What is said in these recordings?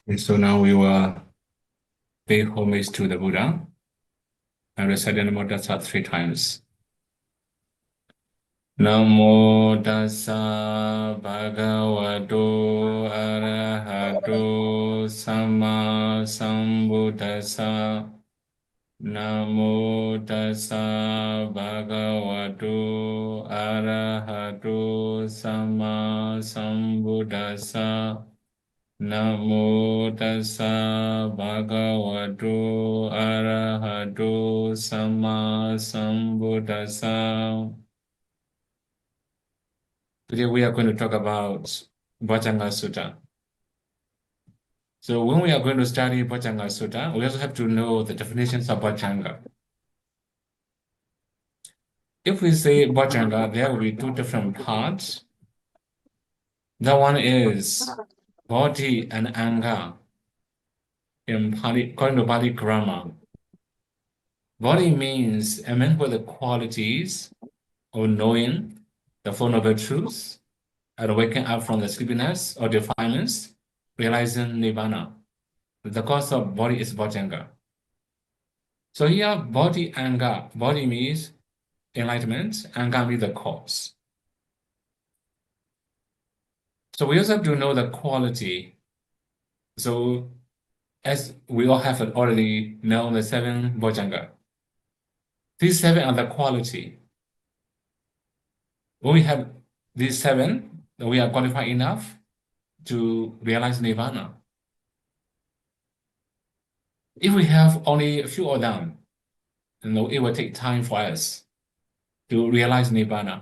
And so now we will pay homage to the Buddha and recite the Namo Tassa 3 times. Namo Tassa Bhagavato Arahato Sama Sambuddhassa. Namo Tassa Bhagavato Arahato Sama Sambuddhassa. Namo Tassa Bhagavato Arahato Sama Sambuddhassa. Today we are going to talk about Bojjhanga Sutta. So when we are going to study Bojjhanga Sutta, we also have to know the definitions of Bojjhanga. If we say Bojjhanga, there will be two different parts. That one is body and anga in Pali, according to Pali grammar. Body means a man with the qualities of knowing the Four Noble Truths and waking up from the sleepiness or defilements, realizing Nibbana. The cause of body is Bojjhanga. So here, body anga. Body means enlightenment, anga means the cause. So we also have to know the quality. So as we all have already known the 7 Bojjhanga. These 7 are the quality. When we have these 7, we are qualified enough to realize Nibbana. If we have only a few of them, it will take time for us to realize Nibbana.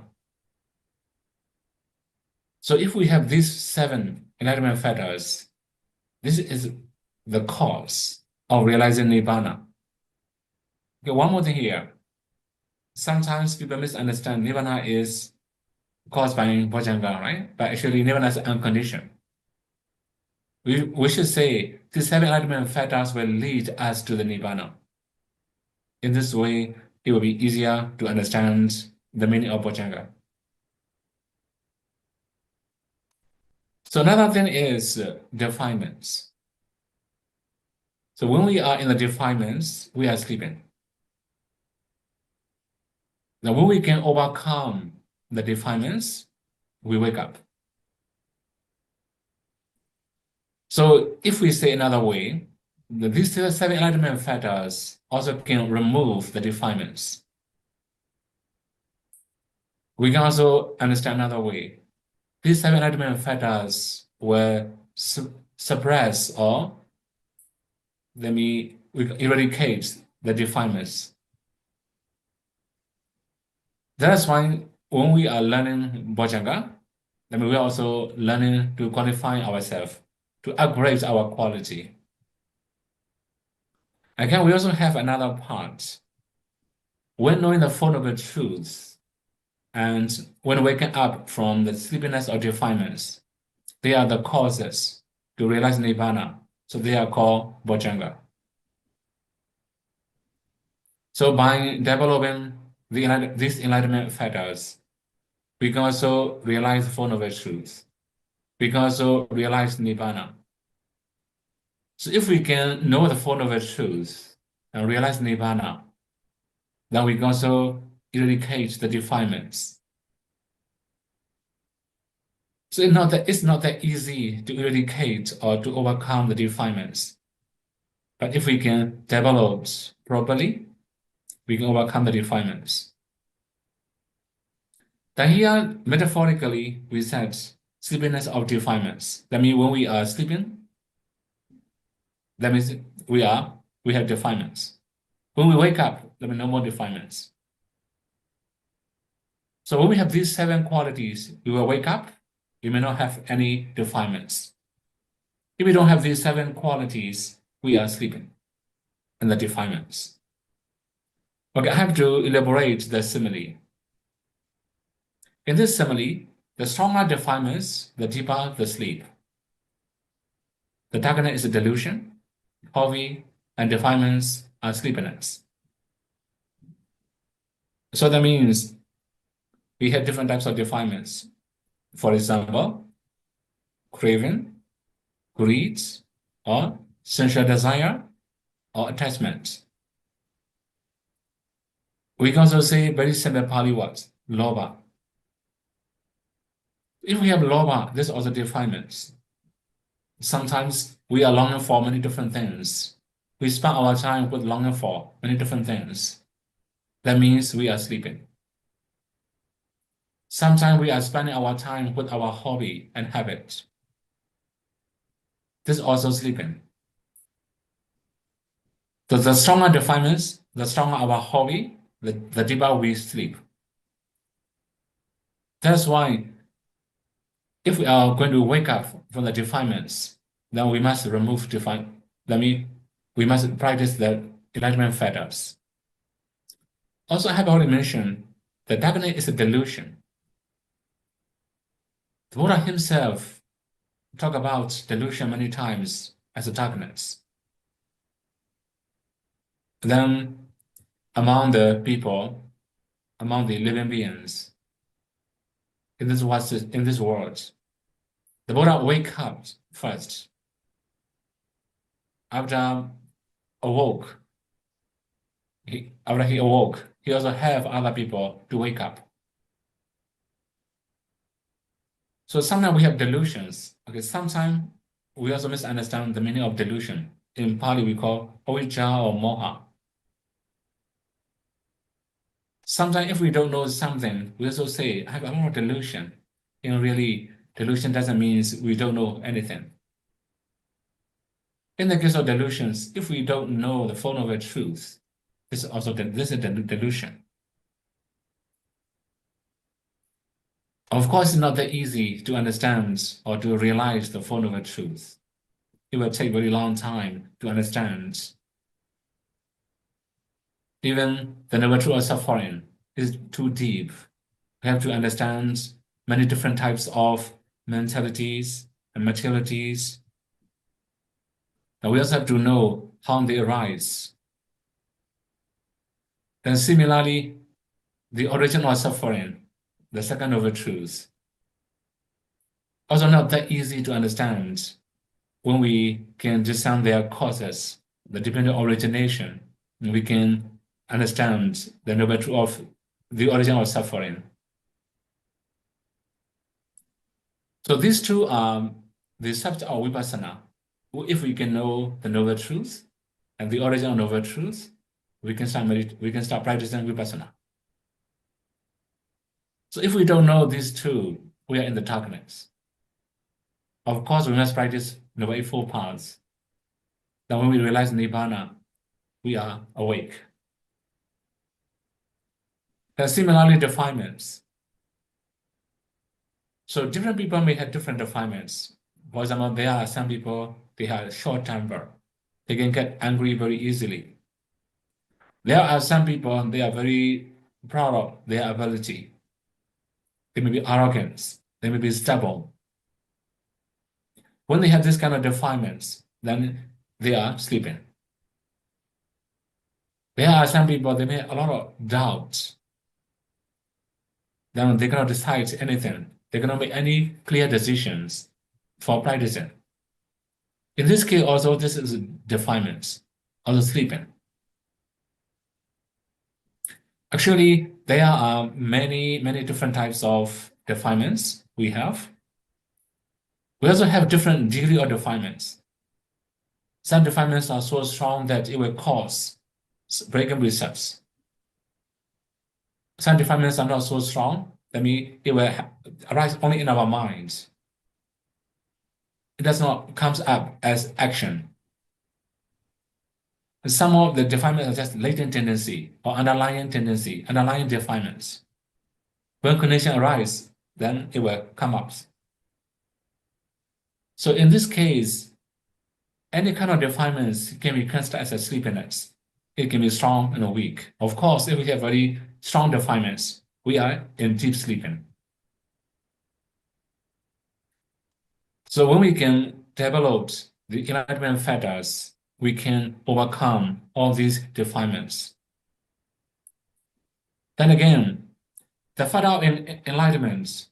So if we have these 7 enlightenment factors, this is the cause of realizing Nibbana. Okay, one more thing here. Sometimes people misunderstand Nibbana is caused by Bojjhanga, right? But actually, Nibbana is unconditioned. We should say these 7 enlightenment factors will lead us to the Nibbana. In this way, it will be easier to understand the meaning of Bojjhanga. So another thing is defilements. So when we are in the defilements, we are sleeping. Now when we can overcome the defilements, we wake up. So if we say another way, these 7 enlightenment factors also can remove the defilements. We can also understand another way. These 7 enlightenment factors will suppress or we eradicate the defilements. That's why when we are learning Bojjhanga, we are also learning to qualify ourselves, to upgrade our quality. Again, we also have another part. When knowing the Four Noble Truths and when waking up from the sleepiness or defilements, they are the causes to realize Nibbana. So they are called Bojjhanga. So by developing these enlightenment factors, we can also realize the Four Noble Truths. We can also realize Nibbana. So if we can know the Four Noble Truths and realize Nibbana, then we can also eradicate the defilements. So it's not that easy to eradicate or to overcome the defilements. But if we can develop properly, we can overcome the defilements. Then here, metaphorically, we said sleepiness of defilements. That means when we are sleeping, that means we have defilements. When we wake up, there will be no more defilements. So when we have these 7 qualities, we will wake up, we may not have any defilements. If we don't have these 7 qualities, we are sleeping in the defilements. Okay, I have to elaborate the simile. In this simile, the stronger defilements, the deeper the sleep. The darkness is a delusion, poverty, and defilements are sleepiness. So that means we have different types of defilements. For example, craving, greed, or sensual desire, or attachment. We can also say very simple Pali words, lobha. If we have lobha, this also defilements. Sometimes we are longing for many different things. We spend our time with longing for many different things. That means we are sleeping. Sometimes we are spending our time with our hobby and habit. This is also sleeping. So the stronger defilements, the stronger our hobby, the deeper we sleep. That's why if we are going to wake up from the defilements, then we must remove that means we must practice the enlightenment fetters. Also, I have already mentioned that darkness is a delusion. The Buddha himself talked about delusion many times as a darkness. Then, among the people, among the living beings in this world, the Buddha wake up first. After he awoke, he also have other people to wake up. So sometimes we have delusions. Okay, sometimes we also misunderstand the meaning of delusion. In Pali, we call avijja or moha. Sometimes if we don't know something, we also say, I have a lot of delusion. Really, delusion doesn't mean we don't know anything. In the case of delusions, if we don't know the Four Noble Truths, this is a delusion. Of course, it's not that easy to understand or to realize the Four Noble Truths. It will take a very long time to understand. Even the Noble Truth of suffering is too deep. We have to understand many different types of mentalities and materialities. And we also have to know how they arise. Then similarly, the origin of suffering, the second Noble Truth, also not that easy to understand when we can discern their causes, the dependent origination, we can understand the Noble Truth of the origin of suffering. So these two are the subject of Vipassana. If we can know the Noble Truth and the origin of Noble Truth, we can start practicing Vipassana. So if we don't know these two, we are in the darkness. Of course, we must practice Noble Eightfold Paths. Then when we realize Nibbana, we are awake. There are similarly defilements. So different people may have different defilements. For example, there are some people, they have short temper. They can get angry very easily. There are some people, they are very proud of their ability. They may be arrogant. They may be stubborn. When they have this kind of defilements, then they are sleeping. There are some people, they may have a lot of doubt. Then they cannot decide anything. They cannot make any clear decisions for practicing. In this case, also, this is defilements, also sleeping. Actually, there are many different types of defilements we have. We also have different degree of defilements. Some defilements are so strong that it will cause breaking results. Some defilements are not so strong. That means it will arise only in our minds. It does not come up as action. Some of the defilements are just latent tendency or underlying tendency, underlying defilements. When condition arises, then it will come up. So in this case, any kind of defilements can be considered as a sleepiness. It can be strong and weak. Of course, if we have very strong defilements, we are in deep sleeping. So when we can develop the enlightenment fetters, we can overcome all these defilements. Then again, the fetter of enlightenment,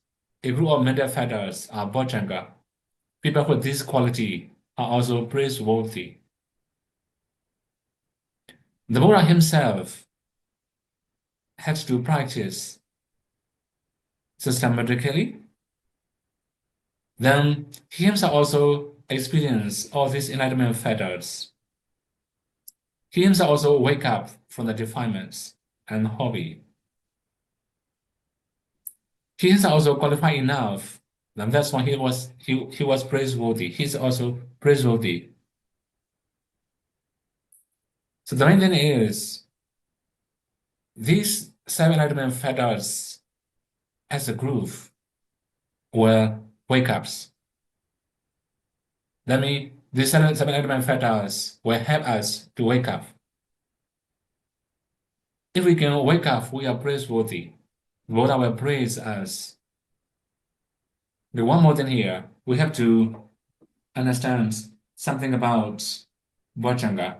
a group of mental fetters are Bojjhanga. People with this quality are also praiseworthy. The Buddha himself had to practice systematically. Then he himself also experienced all these enlightenment factors. He himself also wake up from the defilements and hobby. He is also qualified enough, and that's why he was praiseworthy. He's also praiseworthy. So the main thing is these 7 enlightenment factors as a group were wake-ups. That means these seven enlightenment factors will help us to wake up. If we can wake up, we are praiseworthy. Buddha will praise us. The one more thing here, we have to understand something about Bojjhanga.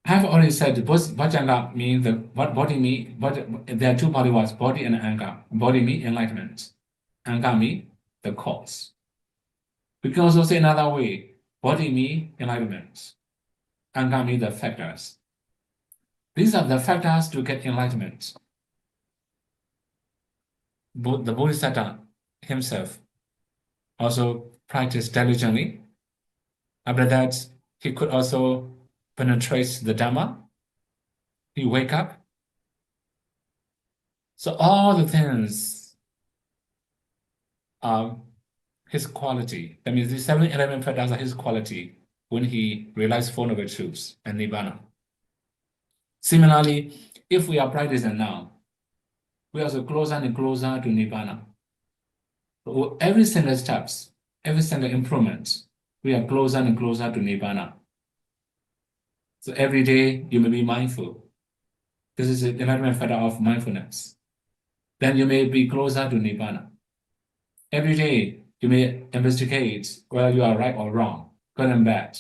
I have already said Bojjhanga means what body mean, there are two body words, body and anger. Body means enlightenment. Anger means the cause. We can also say another way, body means enlightenment. Anger means the factors. These are the factors to get enlightenment. The Bodhisattva himself also practiced diligently. After that, he could also penetrate the Dhamma. He wake up. So all the things are his quality. That means the 7 enlightenment factors are his quality when he realized Four Noble Truths and Nibbana. Similarly, if we are practicing now, we are also closer and closer to Nibbana. So every single steps, every single improvement, we are closer and closer to Nibbana. So every day you may be mindful. This is the enlightenment factor of mindfulness. Then you may be closer to Nibbana. Every day you may investigate whether you are right or wrong, good and bad.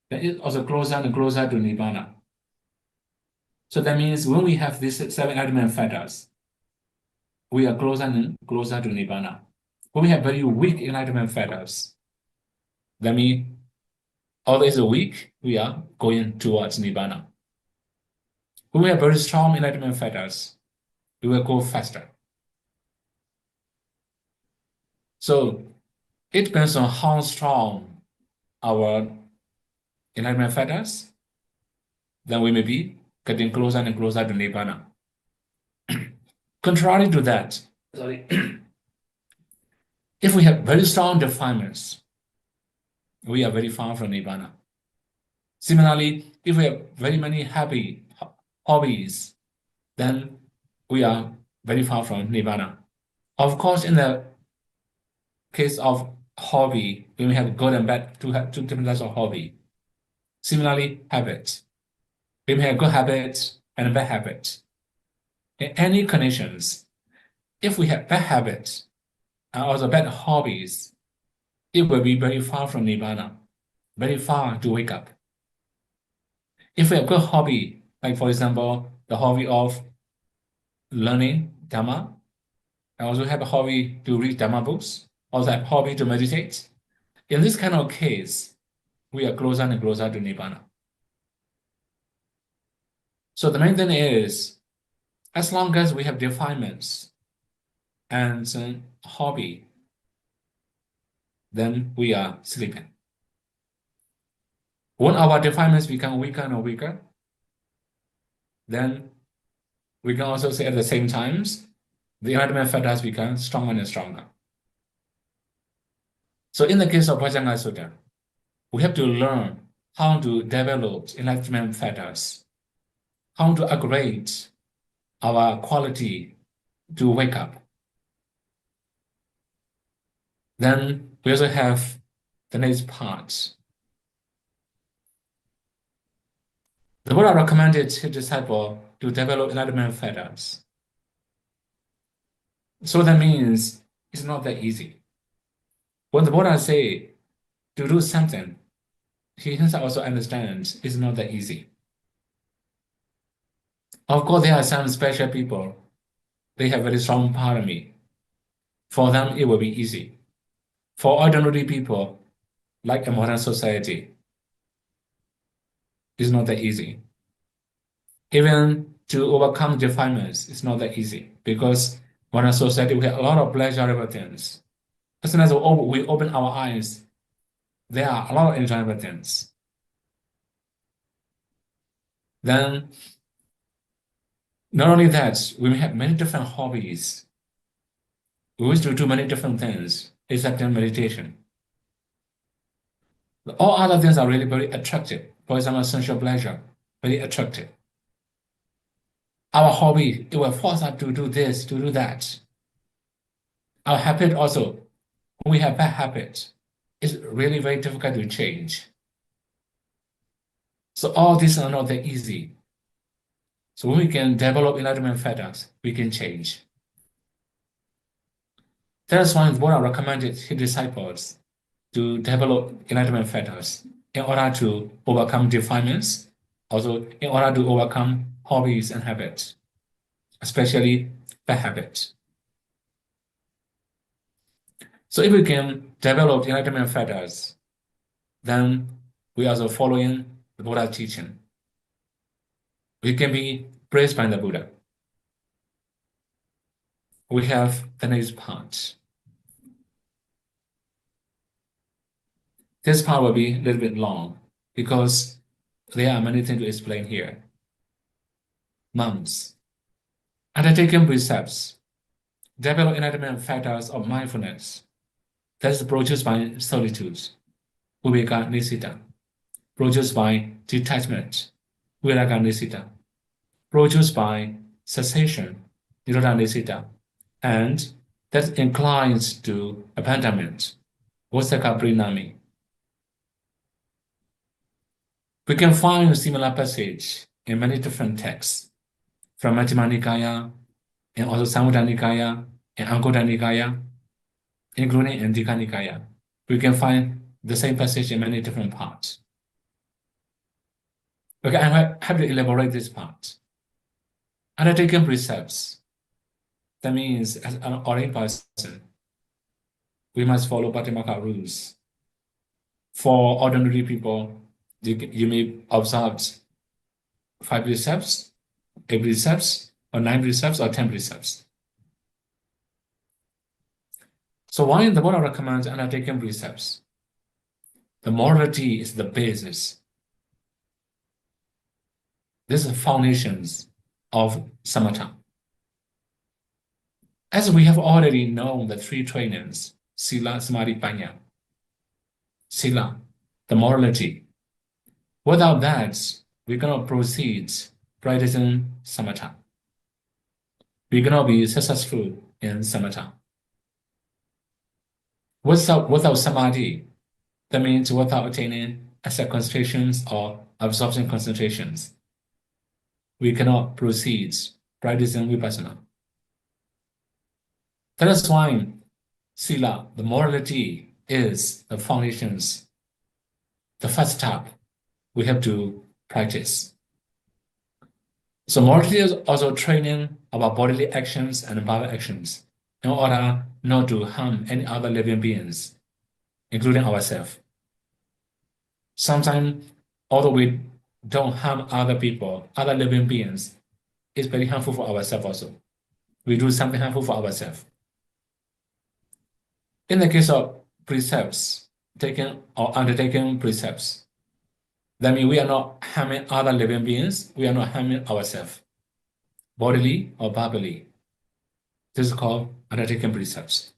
Then it's also closer and closer to Nibbana. So that means when we have these 7 enlightenment factors, we are closer and closer to Nibbana. When we have very weak enlightenment factors, that means although it's weak, we are going towards Nibbana. When we have very strong enlightenment factors, we will go faster. So it depends on how strong our enlightenment factors, then we may be getting closer and closer to Nibbana. Contrary to that, if we have very strong defilements, we are very far from Nibbana. Similarly, if we have very many happy hobbies, then we are very far from Nibbana. Of course, in the case of hobby, we may have good and bad, two different types of hobby. Similarly, habits. We may have good habits and bad habits. In any conditions, if we have bad habits and also bad hobbies, it will be very far from Nibbana, very far to wake up. If we have good hobby, like for example, the hobby of learning Dhamma, I also have a hobby to read Dhamma books, also have a hobby to meditate. In this kind of case, we are closer and closer to Nibbana. So the main thing is, as long as we have defilements and hobby, then we are sleeping. When our defilements become weaker and weaker, then we can also say at the same times, the enlightenment factors become stronger and stronger. So in the case of Bojjhanga Sutta, we have to learn how to develop enlightenment factors, how to upgrade our quality to wake up. Then we also have the next part. The Buddha recommended his disciple to develop enlightenment factors. So that means it's not that easy. When the Buddha say to do something, he himself also understands it's not that easy. Of course, there are some special people, they have very strong parami. For them, it will be easy. For ordinary people, like a modern society, it's not that easy. Even to overcome defilements, it's not that easy because modern society, we have a lot of pleasurable things. As soon as we open our eyes, there are a lot of enjoyable things. Then, not only that, we may have many different hobbies. We wish to do many different things, except in meditation. All other things are really very attractive. For example, sensual pleasure, very attractive. Our hobby, it will force us to do this, to do that. Our habit also, when we have bad habits, it's really very difficult to change. So all these are not that easy. So when we can develop enlightenment factors, we can change. That's why the Buddha recommended his disciples to develop enlightenment factors in order to overcome defilements, also in order to overcome hobbies and habits, especially bad habits. So if we can develop enlightenment factors, then we are also following the Buddha's teaching. We can be praised by the Buddha. We have the next part. This part will be a little bit long because there are many things to explain here. Monks, undertaking precepts, develop enlightenment factors of mindfulness. That is produced by solitude, viveka nisita, produced by detachment, viraga nisita, produced by cessation, nirodha nisita, and that inclines to abandonment, vosaka prinami. We can find a similar passage in many different texts, from Majjhima Nikaya, and also Samudana Nikaya, and Anguttara Nikaya, including Indika Nikaya. We can find the same passage in many different parts. Okay, I have to elaborate this part. Undertaking precepts, that means as an ordained person, we must follow Patimokkha rules. For ordinary people, you may observe 5 precepts, 8 precepts, or 9 precepts, or 10 precepts. So why the Buddha recommends undertaking precepts? The morality is the basis. These are the foundations of samatha. As we have already known the 3 trainings, sila, samadhi, panya. Sila, the morality. Without that, we cannot proceed practicing samatha. We cannot be successful in samatha. Without samadhi, that means without attaining asset concentrations or absorption concentrations, we cannot proceed practicing vipassana. That is why sila, the morality, is the foundations, the first step we have to practice. So morality is also training our bodily actions and verbal actions in order not to harm any other living beings, including ourselves. Sometimes, although we don't harm other people, other living beings, it's very harmful for ourselves also. We do something harmful for ourselves. In the case of precepts, taking or undertaking precepts, that means we are not harming other living beings, we are not harming ourselves, bodily or verbally. This is called undertaking precepts.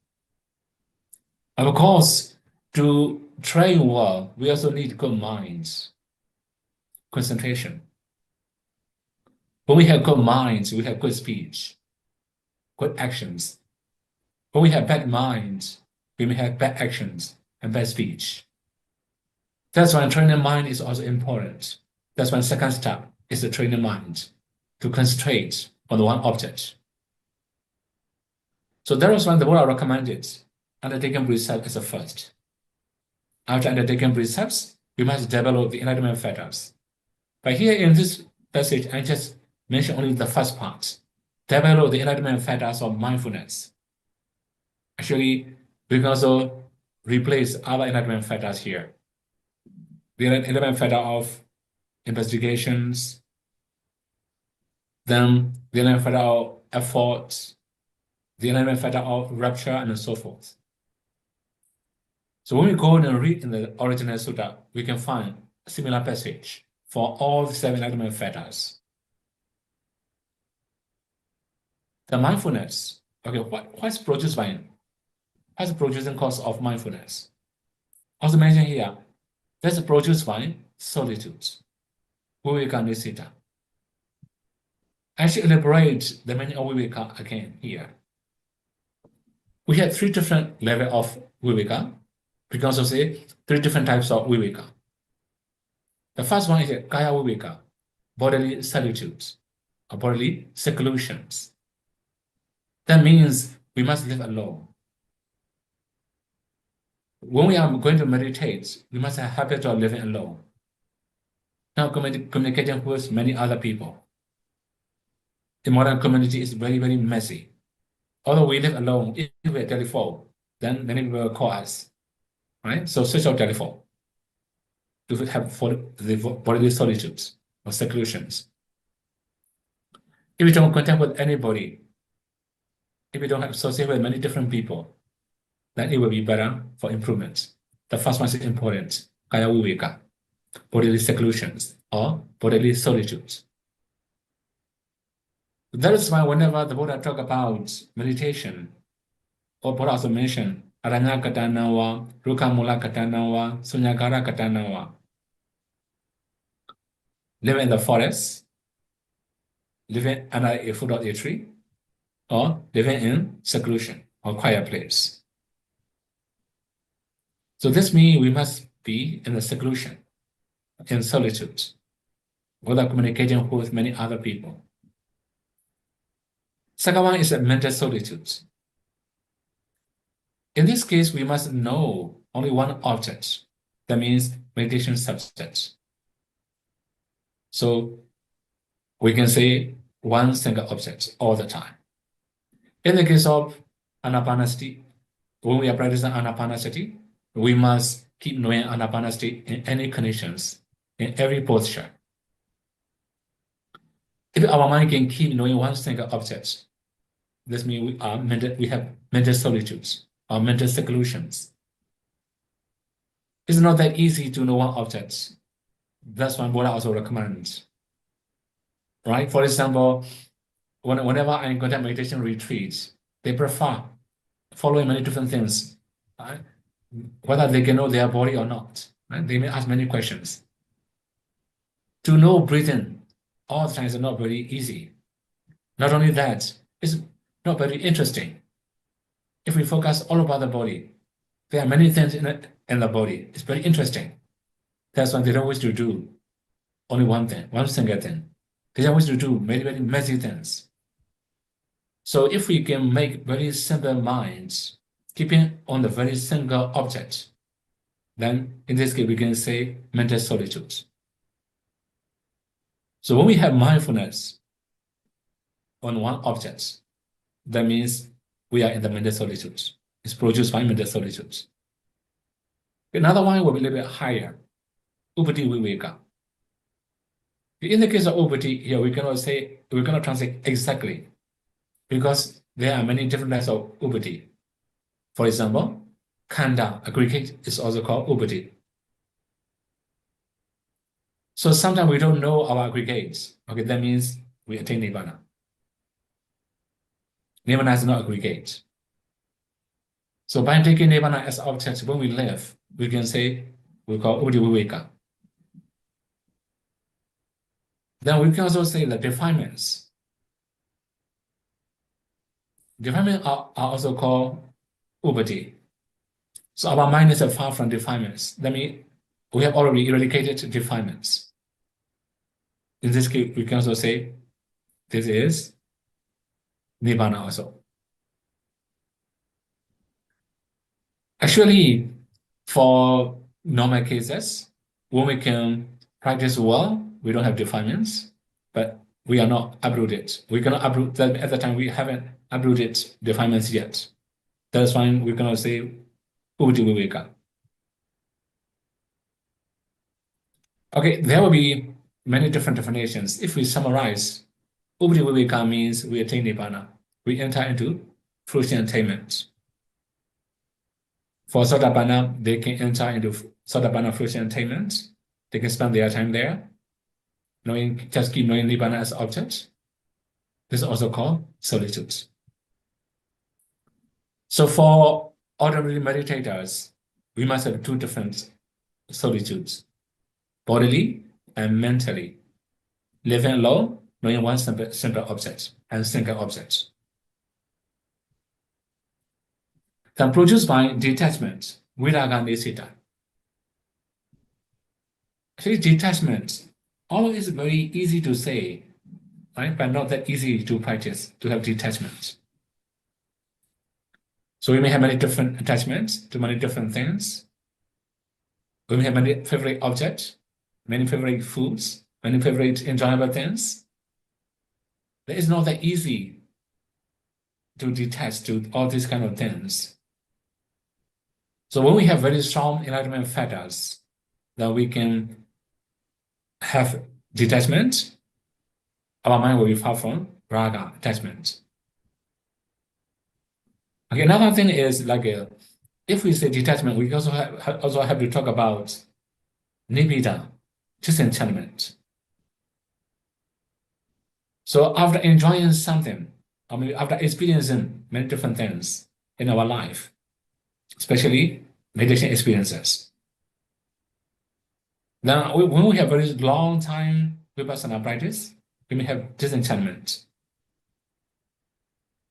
Of course, to train well, we also need good minds, concentration. When we have good minds, we have good speech, good actions. When we have bad minds, we may have bad actions and bad speech. That's why training mind is also important. That's why the second step is to train the mind to concentrate on the one object. So that is why the Buddha recommended undertaking precepts as a first. After undertaking precepts, we must develop the enlightenment factors. But here in this passage, I just mentioned only the first part. Develop the enlightenment factors of mindfulness. Actually, we can also replace other enlightenment factors here. The enlightenment factor of investigations, then the enlightenment factor of efforts, the enlightenment factor of rapture, and so forth. So when we go and read in the original sutta, we can find a similar passage for all the 7 enlightenment factors. The mindfulness, okay, what's produced by it? What's the producing cause of mindfulness? Also mentioned here, that's produced by solitude, viveka nisita. I should elaborate the meaning of viveka again here. We have 3 different levels of viveka. We can also say 3 different types of viveka. The first one is kaya viveka, bodily solitudes, or bodily seclusions. That means we must live alone. When we are going to meditate, we must have a habit of living alone. Now communicating with many other people. The modern community is very, very messy. Although we live alone, if we are telephone, then many people will call us, right? So switch off telephone to have for the bodily solitudes or seclusions. If we don't contact with anybody, if we don't have associate with many different people, then it will be better for improvement. The first one is important, kaya viveka, bodily seclusions or bodily solitudes. That is why whenever the Buddha talk about meditation, or Buddha also mentioned aranya katanawa, rukamula katanawa, sunyagara katanawa. Living in the forest, living under a foot of a tree, or living in seclusion or quiet place. So this means we must be in the seclusion, in solitude, without communicating with many other people. Second one is mental solitude. In this case, we must know only one object. That means meditation subject. So we can say one single object all the time. In the case of anapanasati, when we are practicing anapanasati, we must keep knowing anapanasati in any conditions, in every posture. If our mind can keep knowing one single object, this means we have mental solitudes or mental seclusions. It's not that easy to know one object. That's why Buddha also recommends. Right? For example, whenever I conduct meditation retreats, they prefer following many different things, right? Whether they can know their body or not. Right? They may ask many questions. To know breathing all the time is not very easy. Not only that, it's not very interesting. If we focus all about the body, there are many things in the body. It's very interesting. That's why they don't wish to do only one thing, one single thing. They don't wish to do many, very messy things. So if we can make very simple minds, keeping on the very single object, then in this case we can say mental solitude. So when we have mindfulness on one object, that means we are in the mental solitude. It's produced by mental solitude. Another one will be a little bit higher, upati viveka. In the case of upati, here we cannot translate exactly, because there are many different types of upati. For example, khanda, aggregate, is also called upati. So sometimes we don't know our aggregates. Okay, that means we attain nibbana. Nibbana is not aggregate. So by taking nibbana as object, when we live, we can say we call upati viveka. Then we can also say the defilements. Defilements are also called upati. So our mind is far from defilements. That means we have already eradicated defilements. In this case, we can also say this is nibbana also. Actually, for normal cases, when we can practice well, we don't have defilements, but we are not uprooted. We cannot uproot that at the time we haven't uprooted defilements yet. That's why we cannot say Upati-viveka. Okay, there will be many different definitions. If we summarize, Upati-viveka means we attain Nibbana. We enter into fruition attainment. For Sotapanna, they can enter into Sotapanna fruition attainment. They can spend their time there, just keep knowing Nibbana as object. This is also called solitude. So for ordinary meditators, we must have two different solitudes, bodily and mentally. Living alone, knowing one simple object and single object. Then produced by detachment, viraga nisita. Actually, detachment, always very easy to say, right? But not that easy to practice, to have detachment. So we may have many different attachments to many different things. We may have many favorite objects, many favorite foods, many favorite enjoyable things. It is not that easy to detach to all these kind of things. So when we have very strong enlightenment factors, then we can have detachment. Our mind will be far from raga, attachment. Okay, another thing is like if we say detachment, we also have to talk about nibbida, disenchantment. So after enjoying something, I mean, after experiencing many different things in our life, especially meditation experiences, then when we have very long time vipassana practice, we may have disenchantment.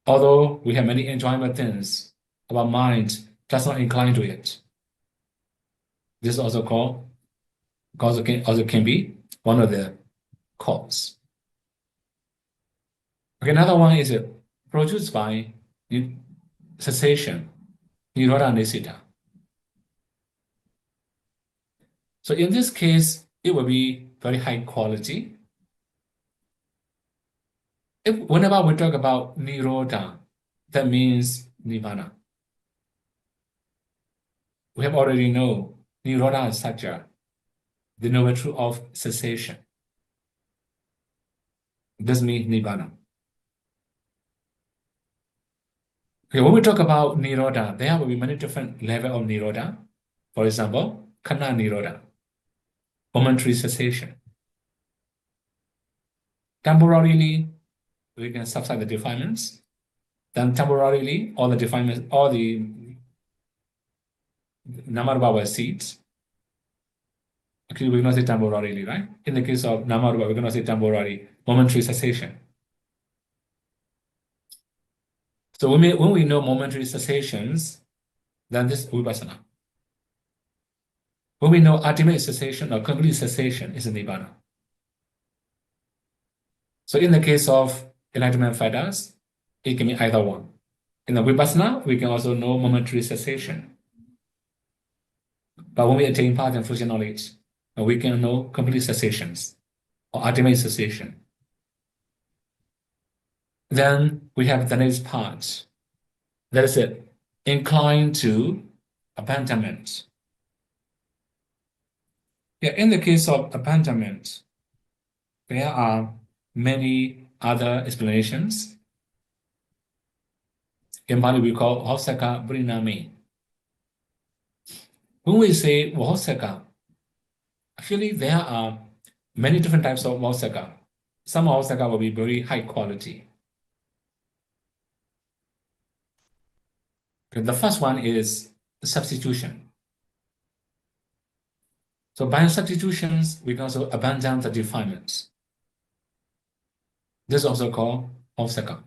Although we have many enjoyable things, our mind does not incline to it. This is also can be one of the cause. Okay, another one is produced by cessation, nirodha nisita. So in this case, it will be very high quality. Whenever we talk about nirodha, that means nirvana. We have already know nirodha is satya, the noble truth of cessation. This means nibbana. Okay, when we talk about nirodha, there will be many different levels of nirodha. For example, kana nirodha, momentary cessation. Temporarily, we can subside the defilements. Then temporarily, all the defilements, all the namarubhava seeds. Actually, we're going to say temporarily, right? In the case of namarubhava, we're going to say temporary, momentary cessation. So when we know momentary cessations, then this is vipassana. When we know ultimate cessation or complete cessation is nibbana. So in the case of enlightenment fighters, it can be either one. In the vipassana, we can also know momentary cessation. But when we attain path and fruition knowledge, we can know complete cessations or ultimate cessation. Then we have the next part. That is it. Inclined to abandonment. Yeah, in the case of abandonment, there are many other explanations. In Pali, we call Vahosaka Prinami. When we say Vahosaka, actually there are many different types of Vahosaka. Some Vahosaka will be very high quality. Okay, the first one is substitution. So by substitutions, we can also abandon the defilements. This is also called Vahosaka.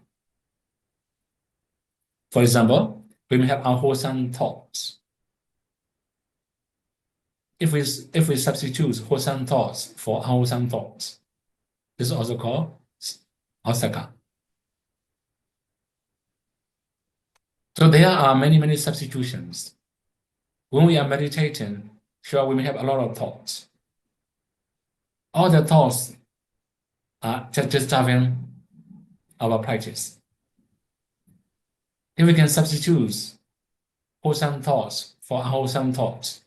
For example, we may have unwholesome thoughts. If we substitute wholesome thoughts for unwholesome thoughts, this is also called Vahosaka. So there are many substitutions. When we are meditating, sure, we may have a lot of thoughts. All the thoughts are just disturbing our practice. If we can substitute wholesome thoughts for wholesome thoughts,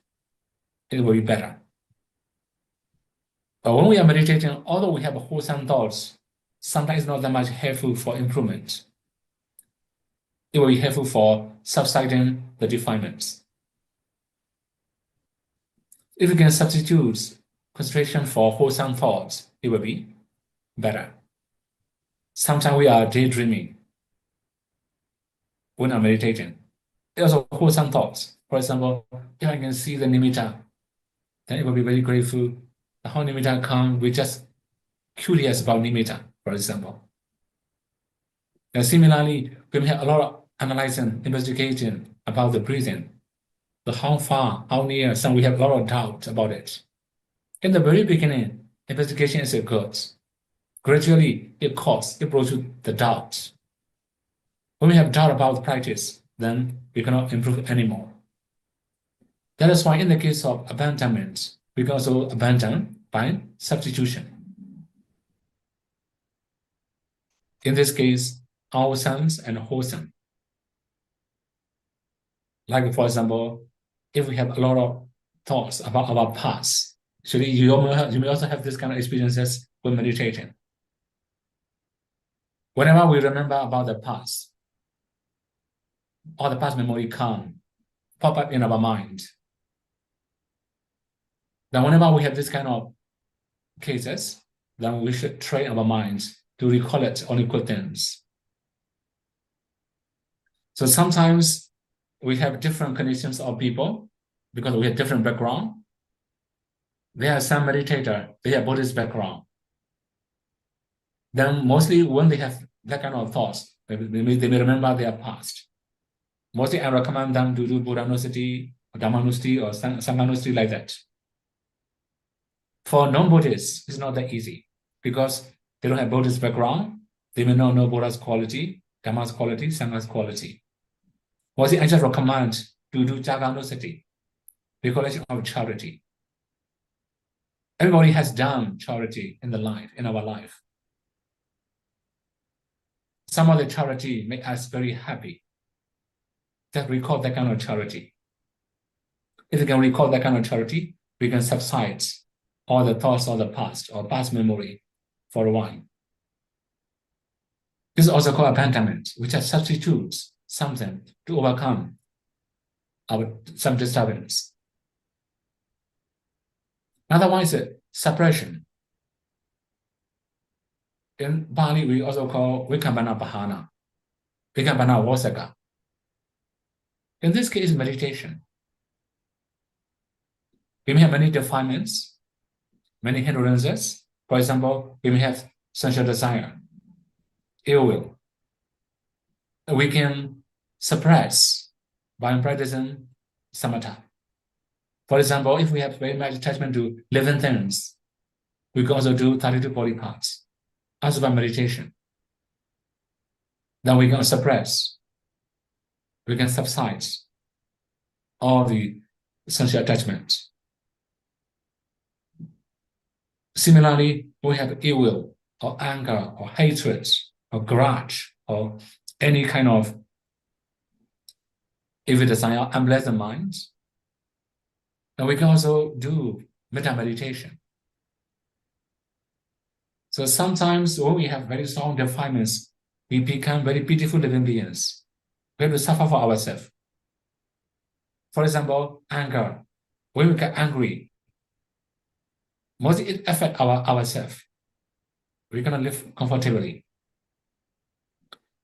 it will be better. But when we are meditating, although we have wholesome thoughts, sometimes not that much helpful for improvement. It will be helpful for subsiding the defilements. If we can substitute concentration for wholesome thoughts, it will be better. Sometimes we are daydreaming when I'm meditating. There's also wholesome thoughts. For example, if I can see the nimitta, then it will be very grateful. How nimitta come, we just curious about nimitta, for example. And similarly, we have a lot of analyzing, investigating about the breathing, the how far, how near, some we have a lot of doubt about it. In the very beginning, investigation is good. Gradually, it brought you the doubt. When we have doubt about the practice, then we cannot improve anymore. That is why in the case of abandonment, we can also abandon by substitution. In this case, wholesome and wholesome. Like for example, if we have a lot of thoughts about our past, you may also have this kind of experiences when meditating. Whenever we remember about the past, all the past memory pop up in our mind. Then whenever we have this kind of cases, then we should train our minds to recollect only good things. So sometimes we have different conditions of people because we have different background. There are some meditator, they have Buddhist background. Then mostly when they have that kind of thoughts, they may remember their past. Mostly I recommend them to do Buddha-nusati, Dhamma-nusati, or Sangha-nusati like that. For non-Buddhists, it's not that easy because they don't have Buddhist background. They may not know Buddha's quality, Dhamma's quality, Sangha's quality. Mostly I just recommend to do Jaga-nusati, recollection of charity. Everybody has done charity in our life. Some of the charity make us very happy. Just recall that kind of charity. If we can recall that kind of charity, we can subside all the thoughts of the past or past memory for a while. This is also called abandonment, which substitutes something to overcome some disturbance. Another one is suppression. In Bali, we also call Vikambana Bahana, Vikambana Wasaka. In this case, meditation. We may have many defilements, many hindrances. For example, we may have sensual desire, ill will. We can suppress by practicing samatha. For example, if we have very much attachment to living things, we can also do 32 body parts, also by meditation. Then we can suppress, we can subside all the sensual attachments. Similarly, we have ill will, or anger, or hatred, or grudge, or any kind of evil desire, unpleasant minds. And we can also do metta meditation. So sometimes when we have very strong defilements, we become very pitiful living beings. We have to suffer for ourselves. For example, anger. When we get angry, mostly it affects ourselves. We cannot live comfortably.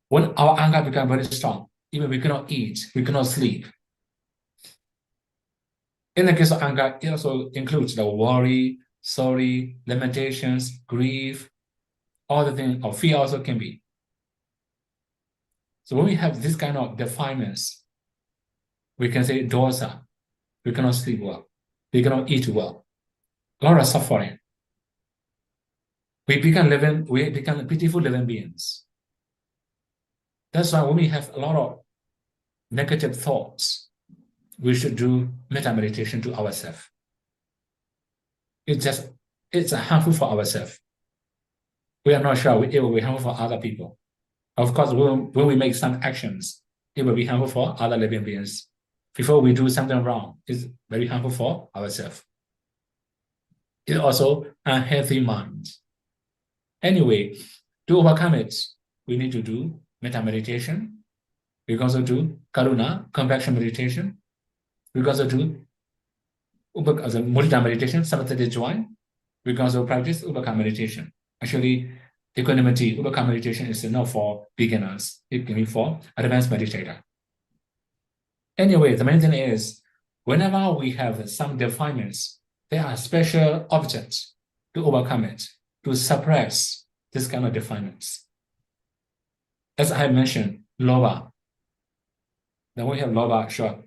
When our anger becomes very strong, even we cannot eat, we cannot sleep. In the case of anger, it also includes the worry, sorry, lamentations, grief, all the things, or fear also can be. So when we have this kind of defilements, we can say dosa, we cannot sleep well, we cannot eat well, a lot of suffering. We become pitiful living beings. That's why when we have a lot of negative thoughts, we should do metta meditation to ourselves. It's harmful for ourselves. We are not sure it will be harmful for other people. Of course, when we make some actions, it will be harmful for other living beings, before we do something wrong is very harmful for ourselves. It's also unhealthy mind. Anyway, to overcome it, we need to do metta meditation. We can also do karuna, compassion meditation. We can also do mudita meditation, Samatha-Vipassanā. We can also practice ubhaka meditation. Actually, equanimity, ubhaka meditation is not for beginners. It can be for advanced meditator. Anyway, the main thing is, whenever we have some defilements, there are special objects to overcome it, to suppress this kind of defilements. As I mentioned, lobha. Then we have lobha, sure.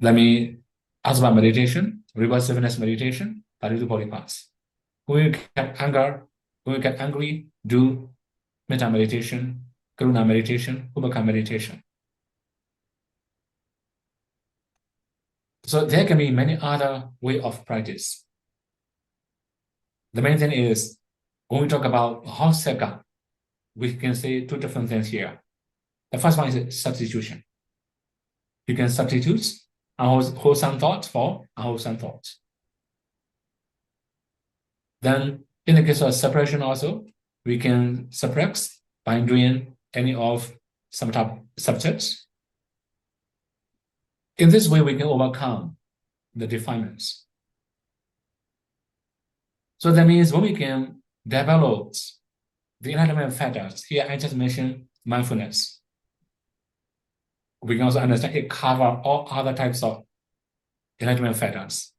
Let me asva meditation, reversiveness meditation, paridu polypaths. When we get anger, when we get angry, do metta meditation, karuna meditation, ubhaka meditation. So there can be many other way of practice. The main thing is, when we talk about hoseka, we can say two different things here. The first one is substitution. You can substitute wholesome thoughts for unwholesome thoughts. Then, in the case of suppression also, we can suppress by doing any of some type of subjects. In this way, we can overcome the defilements. So that means when we can develop the enlightenment factors, here I just mentioned mindfulness. We can also understand it covers all other types of enlightenment factors.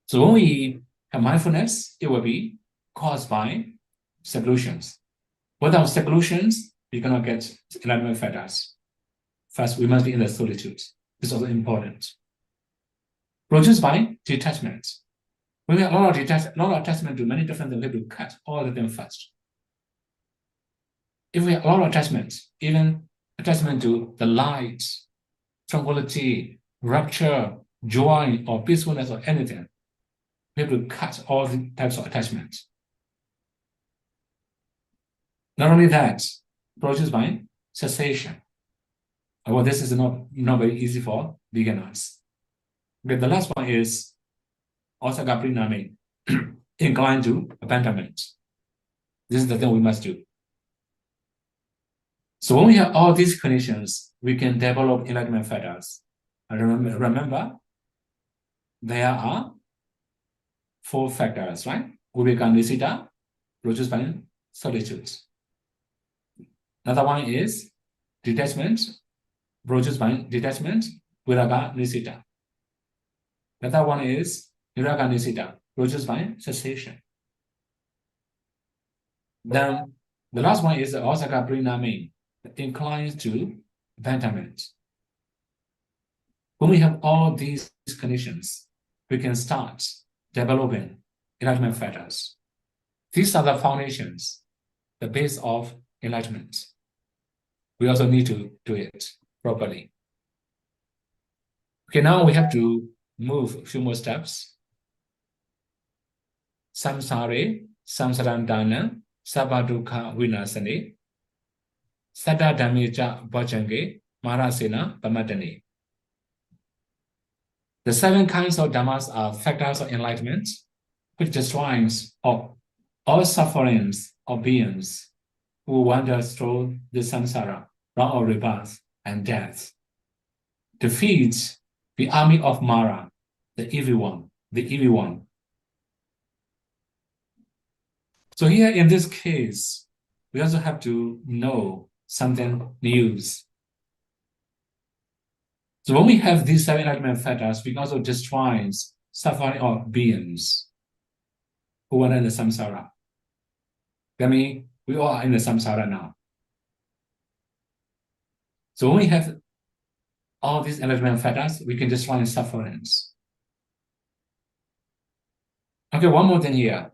So when we have mindfulness, it will be caused by seclusions. Without seclusions, we cannot get enlightenment factors. First, we must be in the solitude. This is also important. Produced by detachment. When we have a lot of attachment to many different things, we have to cut all of them first. If we have a lot of attachment, even attachment to the light, tranquility, rapture, joy, or peacefulness, or anything, we have to cut all the types of attachment. Not only that, produced by cessation. Well, this is not very easy for beginners. But the last one is Osaka Priname, inclined to abandonment. This is the thing we must do. So when we have all these conditions, we can develop enlightenment factors. And remember, there are 4 factors, right? Viveka Nisita, produced by solitude. Another one is detachment, produced by detachment, Viraga Nisita. Another one is Viraga Nisita, produced by cessation. Then the last one is Osaka Priname, inclined to abandonment. When we have all these conditions, we can start developing enlightenment factors. These are the foundations, the base of enlightenment. We also need to do it properly. Okay, now we have to move a few more steps. Samsare, samsarandana, sabadukha vinasane, Satta Dhammeja Bojjhanga Marasena Pamatane. The 7 kinds of dhammas are factors of enlightenment, which destroys all sufferings of beings who wander through the samsara, round of rebirth and death. Defeats the army of Mara, the evil one. So here in this case, we also have to know something new. So when we have these 7 enlightenment factors, we can also destroy suffering of beings who are in the samsara. That means we all are in the samsara now. So when we have all these enlightenment factors, we can destroy sufferings. Okay, one more thing here.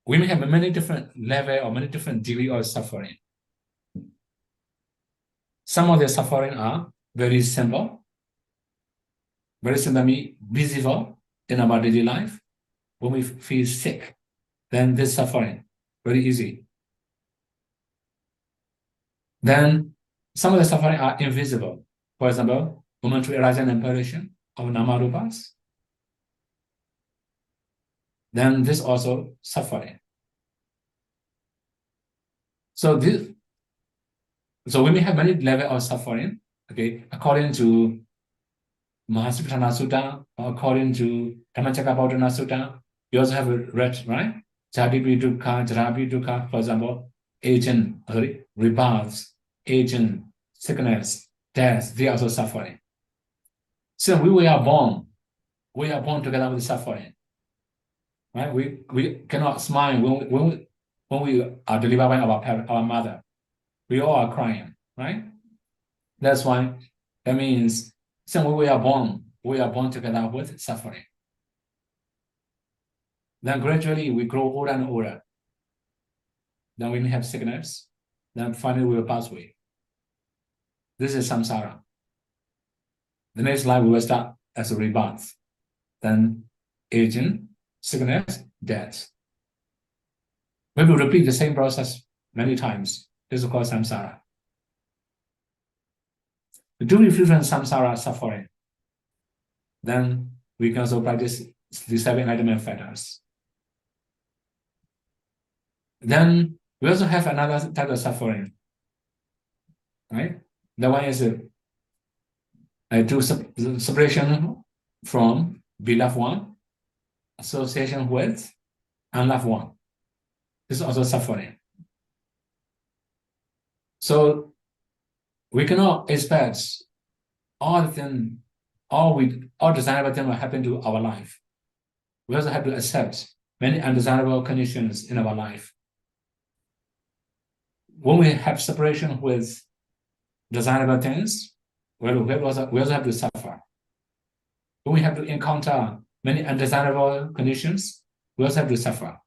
We may have many different levels or many different degrees of suffering. Some of the suffering are very simple means visible in our daily life. When we feel sick, then this suffering, very easy. Then Some of the suffering are invisible. For example, momentary arising and perishing of nama-rupas. Then this also suffering. So we may have many levels of suffering, okay, according to Samatha-Vipassanā Sutta, or according to Dhammacakkappavattana Sutta. You also have read, right? Jatipi dukkha, jarapi dukkha, for example, rebirths, aging, sickness, death, they are also suffering. So we are born together with suffering. Right? We cannot smile when we are delivered by our mother. We all are crying, right? That's why that means since we are born together with suffering. Then gradually we grow older and older. Then we may have sickness. Then finally we will pass away. This is samsara. The next life we will start as a rebirth. Then aging, sickness, death. We will repeat the same process many times. This is called samsara. Do we feel from samsara suffering? Then we can also practice the 7 enlightenment factors. Then we also have another type of suffering, right? The one is to separation from beloved one, association with unloved one. This is also suffering. So we cannot expect all desirable things will happen to our life. We also have to accept many undesirable conditions in our life. When we have separation with desirable things, well, we also have to suffer. When we have to encounter many undesirable conditions, we also have to suffer.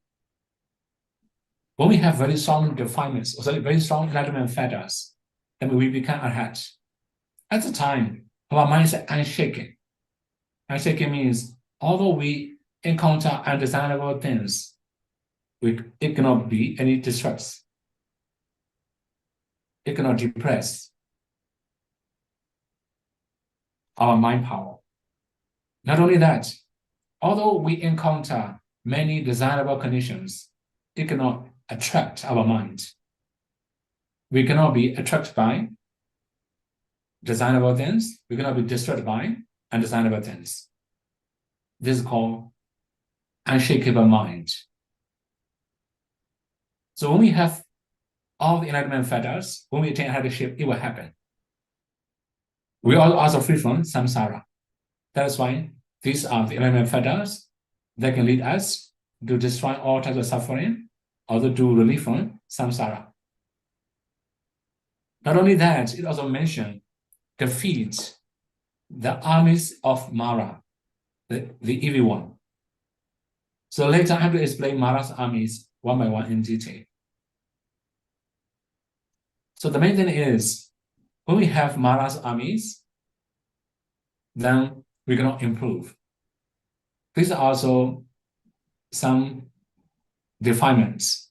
When we have very strong defilements, or very strong enlightenment factors, then we become arhat. At the time, our mind is unshaken. Unshaken means although we encounter undesirable things, it cannot be any distress. It cannot depress our mind power. Not only that, although we encounter many desirable conditions, it cannot attract our mind. We cannot be attracted by desirable things. We cannot be distracted by undesirable things. This is called unshakable mind. So when we have all the enlightenment factors, when we attain arhatship, it will happen. We are also free from samsara. That's why these are the enlightenment factors that can lead us to destroy all types of suffering, or to relief from samsara. Not only that, it also mentioned defeat the armies of Mara, the evil one. So later I have to explain Mara's armies one by one in detail. So the main thing is, when we have Mara's armies, then we cannot improve. These are also some defilements,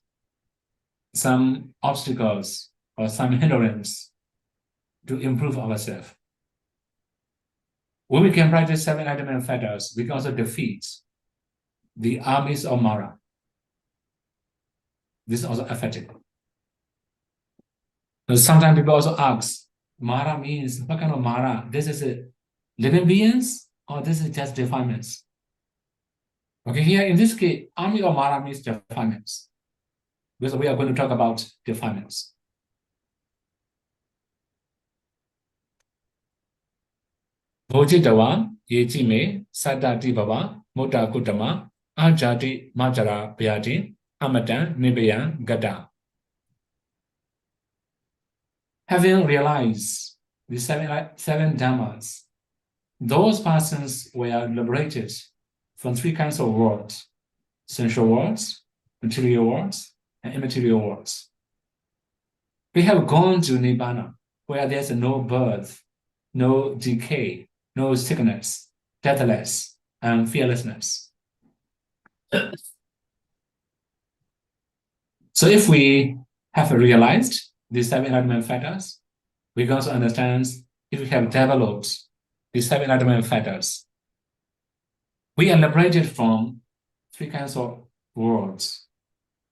some obstacles, or some hindrance to improve ourselves. When we can practice 7 enlightenment factors, we can also defeat the armies of Mara. This is also effective. Sometimes people also ask, Mara means, what kind of Mara? This is living beings, or this is just defilements? Okay, here in this case, army of Mara means defilements, because we are going to talk about defilements. Bojjhitawa, Yejime, Saddati Baba, Mutta Kuttama, Ajati Majara Pyati, Amatan Nibaya Gada. Having realized the seven dhammas, those persons were liberated from 3 kinds of worlds: sensual worlds, material worlds, and immaterial worlds. We have gone to Nibbana, where there's no birth, no decay, no sickness, deathless, and fearlessness. So if we have realized these 7 enlightenment factors, we can also understand if we have developed these 7 Enlightenment factors. We are liberated from 3 kinds of worlds.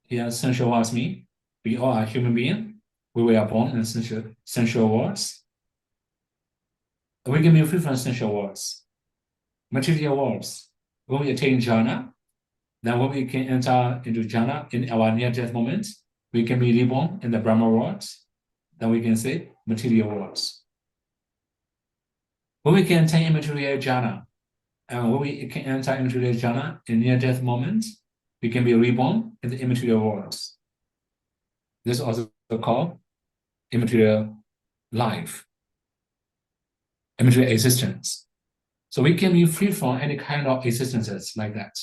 Here, sensual worlds mean we all are human beings. We were born in sensual worlds. We can be free from sensual worlds. Material worlds. When we attain jhana, then when we can enter into jhana in our near-death moment, we can be reborn in the Brahma worlds. Then we can say material worlds. When we can attain immaterial jhana, and when we can enter immaterial jhana in near-death moment, we can be reborn in the immaterial worlds. This is also called immaterial life, immaterial existence. So we can be free from any kind of existences like that.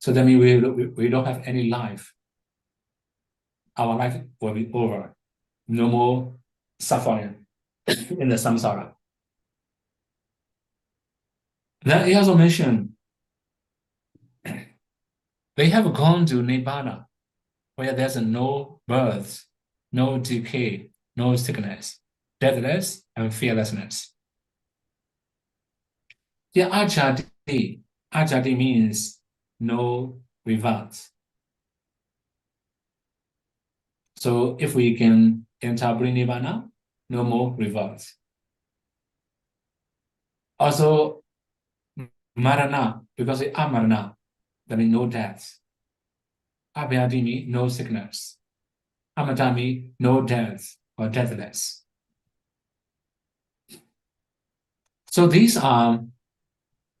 So that means we don't have any life. Our life will be over. No more suffering in the samsara. Then he also mentioned they have gone to Nibbana, where there's no birth, no decay, no sickness, deathless, and fearlessness. The ajati means no revolt. So if we can enter Nibbana, no more revolt. Also, marana, because it's amarana, that means no death. Abhyadi means no sickness. Amata means no death or deathless. So these are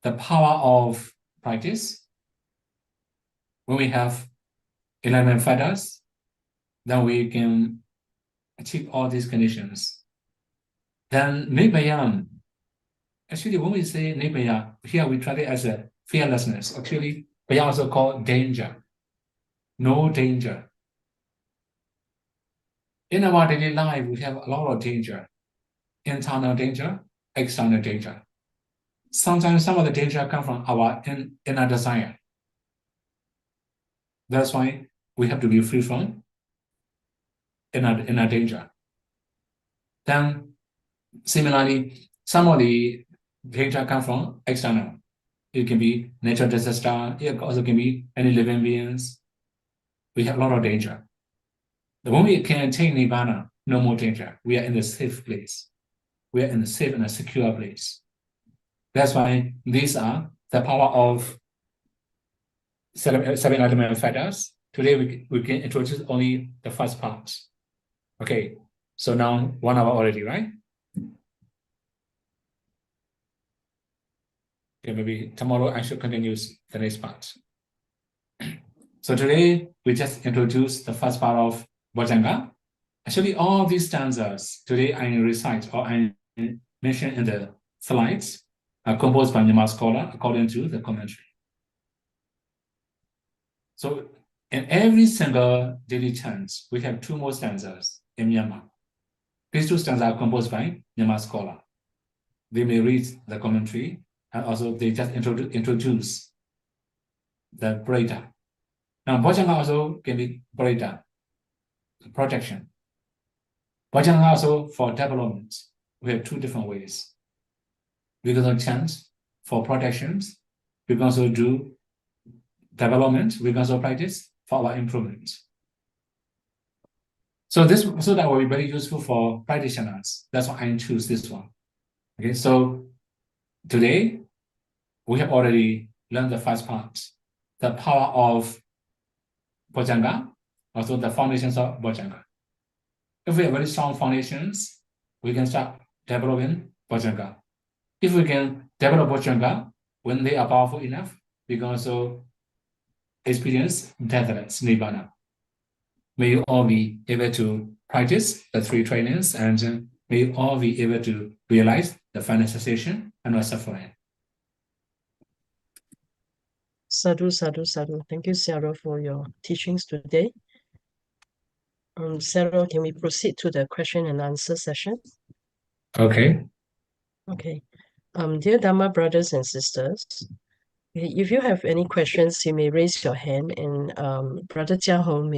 the power of practice. When we have Enlightenment factors, then we can achieve all these conditions. Then Nibbana, actually when we say Nibbana, here we translate as a fearlessness. Actually, we also call danger. No danger. In our daily life, we have a lot of danger. Internal danger, external danger. Sometimes some of the danger come from our inner desire. That's why we have to be free from inner danger. Then, similarly, some of the danger come from external. It can be natural disaster. It also can be any living beings. We have a lot of danger. But when we can attain Nibbana, no more danger. We are in a safe place. We are in a safe and a secure place. That's why these are the power of 7 Enlightenment factors. Today we can introduce only the first part. Okay, so now 1 hour already, right? Okay, maybe tomorrow I should continue the next part. So today we just introduced the first part of Bojjhanga. Actually, all these stanzas today I recite or I mention in the slides are composed by Myanmar scholar according to the commentary. So in every single daily chant, we have 2 more stanzas in Myanmar. These 2 stanzas are composed by Myanmar scholar. They may read the commentary and also they just introduce the Parita. Now, Bojjhanga also can be Parita, protection. Bojjhanga also for development. We have 2 different ways. We can also chant for protections. We can also do development. We can also practice for our improvement. So that will be very useful for practitioners. That's why I choose this one. Okay, so today we have already learned the first part, the power of Bojjhanga, also the foundations of Bojjhanga. If we have very strong foundations, we can start developing Bojjhanga. If we can develop Bojjhanga when they are powerful enough, we can also experience deathless Nibbana. May you all be able to practice the 3 trainings and may you all be able to realize the final cessation and not suffering. Sadhu, sadhu, sadhu. Thank you, Sarah, for your teachings today. Sarah, can we proceed to the question and answer session? Okay. Okay. Dear Dharma brothers and sisters, if you have any questions, you may raise your hand and Brother Jiang Hong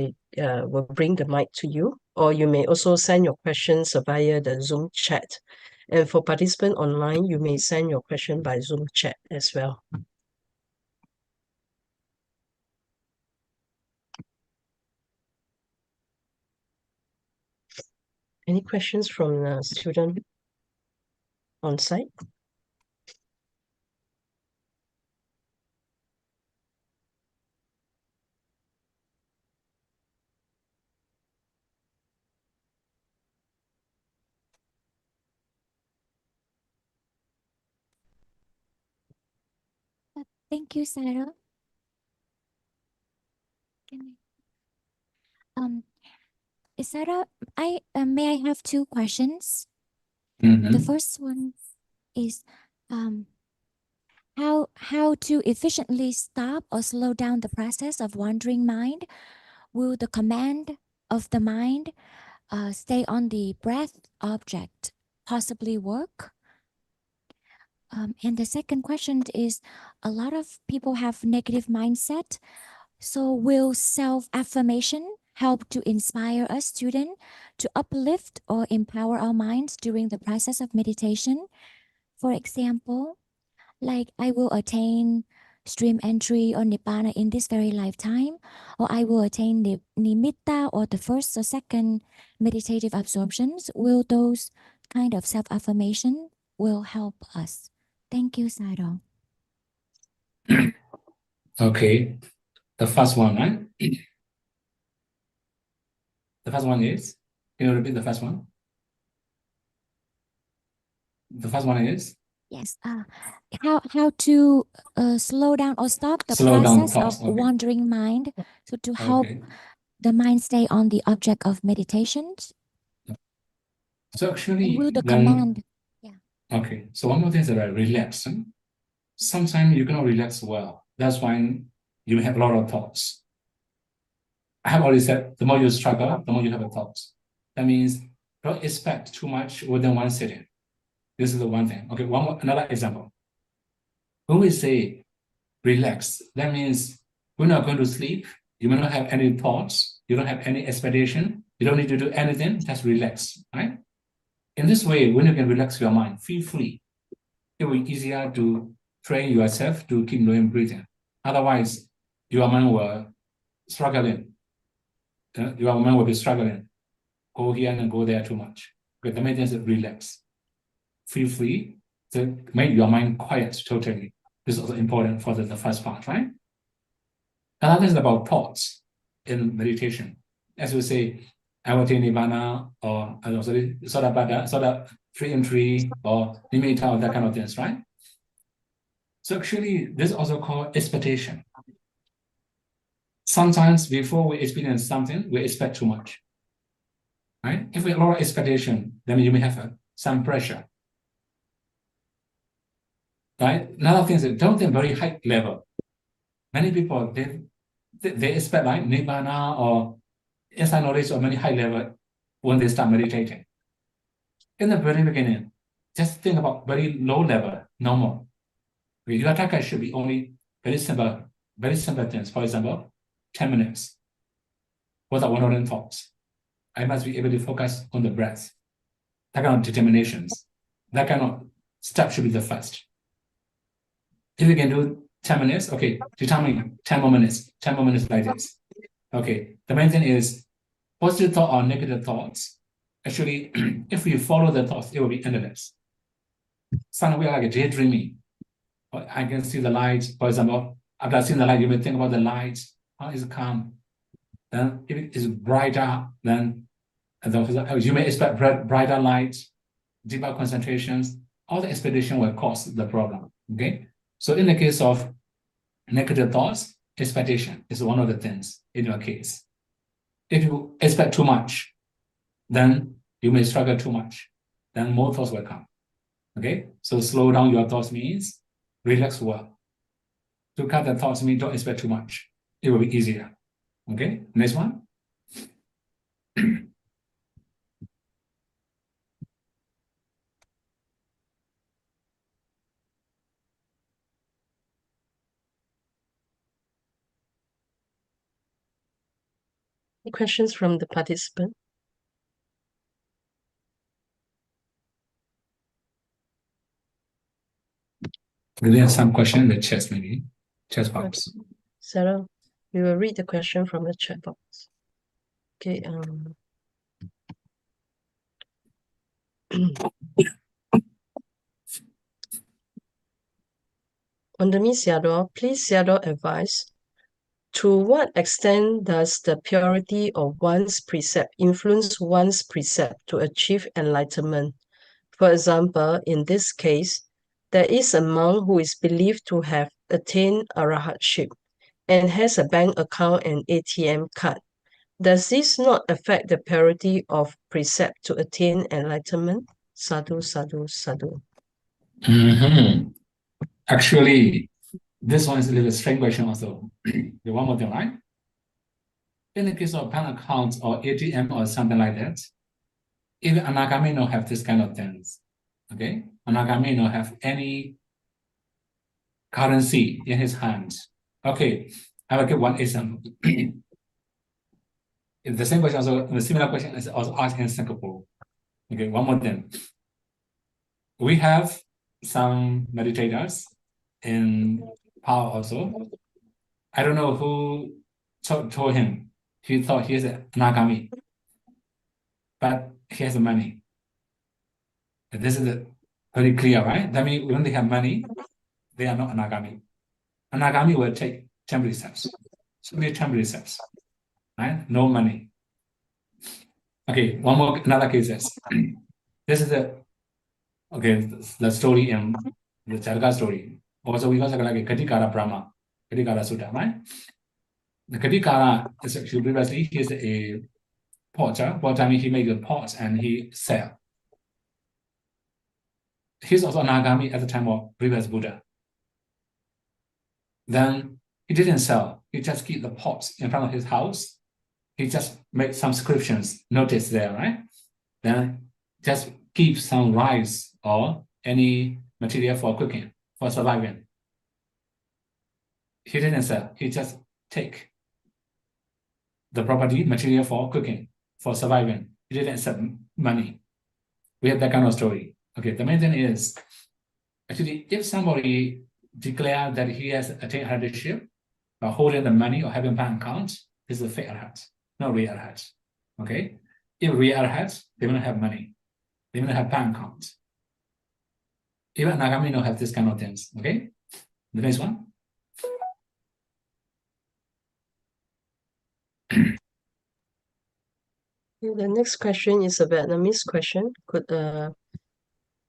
will bring the mic to you. or you may also send your questions via the Zoom chat. And for participants online, you may send your question by Zoom chat as well. Any questions from the student on site? Thank you, Sarah. Sarah, may I have two questions? The first one is how to efficiently stop or slow down the process of wandering mind. Will the command of the mind stay on the breath object possibly work? And the second question is, a lot of people have negative mindset. So will self-affirmation help to inspire a student to uplift or empower our minds during the process of meditation? For example, like I will attain stream entry or nibbana in this very lifetime, or I will attain the nimitta or the first or second meditative absorptions. Will those kind of self-affirmation will help us? Thank you, Saido. Okay, the first one, right? The first one is, can you repeat the first one? The first one is? Yes. How to slow down or stop the Slow down process thoughts. of Okay. wandering mind, so to help Okay. the mind stay on the object of meditations. So actually, And will the then, command? Yeah. okay. So one more thing is that relax. Sometimes you cannot relax well. That's why you have a lot of thoughts. I have already said, the more you struggle, the more you have a thoughts. That means don't expect too much within one sitting. This is the one thing. Okay, another example. When we say relax, that means we're not going to sleep. You may not have any thoughts. You don't have any expectation. You don't need to do anything. Just relax, right? In this way, when you can relax your mind, feel free. It will be easier to train yourself to keep doing breathing. Otherwise, your mind will struggling. Your mind will be struggling. Go here and go there too much. Okay, the main thing is relax. Feel free to make your mind quiet totally. This is also important for the first part, right? Another is about thoughts in meditation. As we say, Avati Nibbana or Sodapada, free entry or nimitta or that kind of things, right? So actually, this is also called expectation. Sometimes before we experience something, we expect too much, right? If we have a lot of expectation, then you may have some pressure, right? Another thing is that don't think very high level. Many people, they expect like Nibbana or insight knowledge or many high level when they start meditating. In the very beginning, just think about very low level, normal. Your attack should be only very simple things. For example, 10 minutes without wandering thoughts. I must be able to focus on the breath. That kind of determinations, that kind of step should be the first. If you can do 10 minutes, okay, determine 10 more minutes like this. Okay, the main thing is positive thought or negative thoughts. Actually, if we follow the thoughts, it will be endless. Somewhere like a daydreaming. I can see the light, for example. After seeing the light, you may think about the light. How is it calm? Then if it is brighter, then you may expect brighter light, deeper concentrations. All the expectation will cause the problem. Okay. So in the case of negative thoughts, expectation is one of the things in your case. If you expect too much, then you may struggle too much. Then more thoughts will come. Okay. So slow down your thoughts means relax well. To cut the thoughts means don't expect too much. It will be easier. Okay. Next one. Any questions from the participant? There's some question in the chat, maybe. Chat box. Okay. Sarah, we will read the question from the chat box. Okay. Ondami Sayadaw, please Sayadaw advise, to what extent does the purity of one's precept influence one's precept to achieve enlightenment? For example, in this case, there is a monk who is believed to have attained arahatship and has a bank account and ATM card. Does this not affect the purity of precept to attain enlightenment? Sadhu, sadhu, sadhu. Actually, this one is a little strange question also. One more thing, right? In the case of bank accounts or ATM or something like that, even Anagami don't have this kind of things. Okay? Anagami don't have any currency in his hands. Okay, I will give one example. The same question also, the similar question is also asked in Singapore. Okay, one more thing. We have some meditators in Nepal also. I don't know who told him. He thought he is an Anagami, but he has money. This is very clear, right? That means when they have money, they are not Anagami. Anagami will take temporary steps. So we temporary steps, right? No money. Okay, another case is this is the story in the Charga story. Also, we also like a Katikara Brahma, Katikara Sutta, right? The Katikara is actually previously he is a potter. What time he made a pot and he sell. He's also Anagami at the time of previous Buddha. Then he didn't sell. He just keep the pots in front of his house. He just made some inscriptions, notice there, right? Then just keep some rice or any material for cooking, for surviving. He didn't sell. He just take the property, material for cooking, for surviving. He didn't accept money. We have that kind of story. Okay, the main thing is, actually, if somebody declares that he has attained arhatship by holding the money or having bank account, this is a fake arhat, not real arhat. Okay? If real arhat, they will not have money. They will not have bank account. Even Anagami don't have this kind of things. Okay? The next one. The next question is a Vietnamese question. Could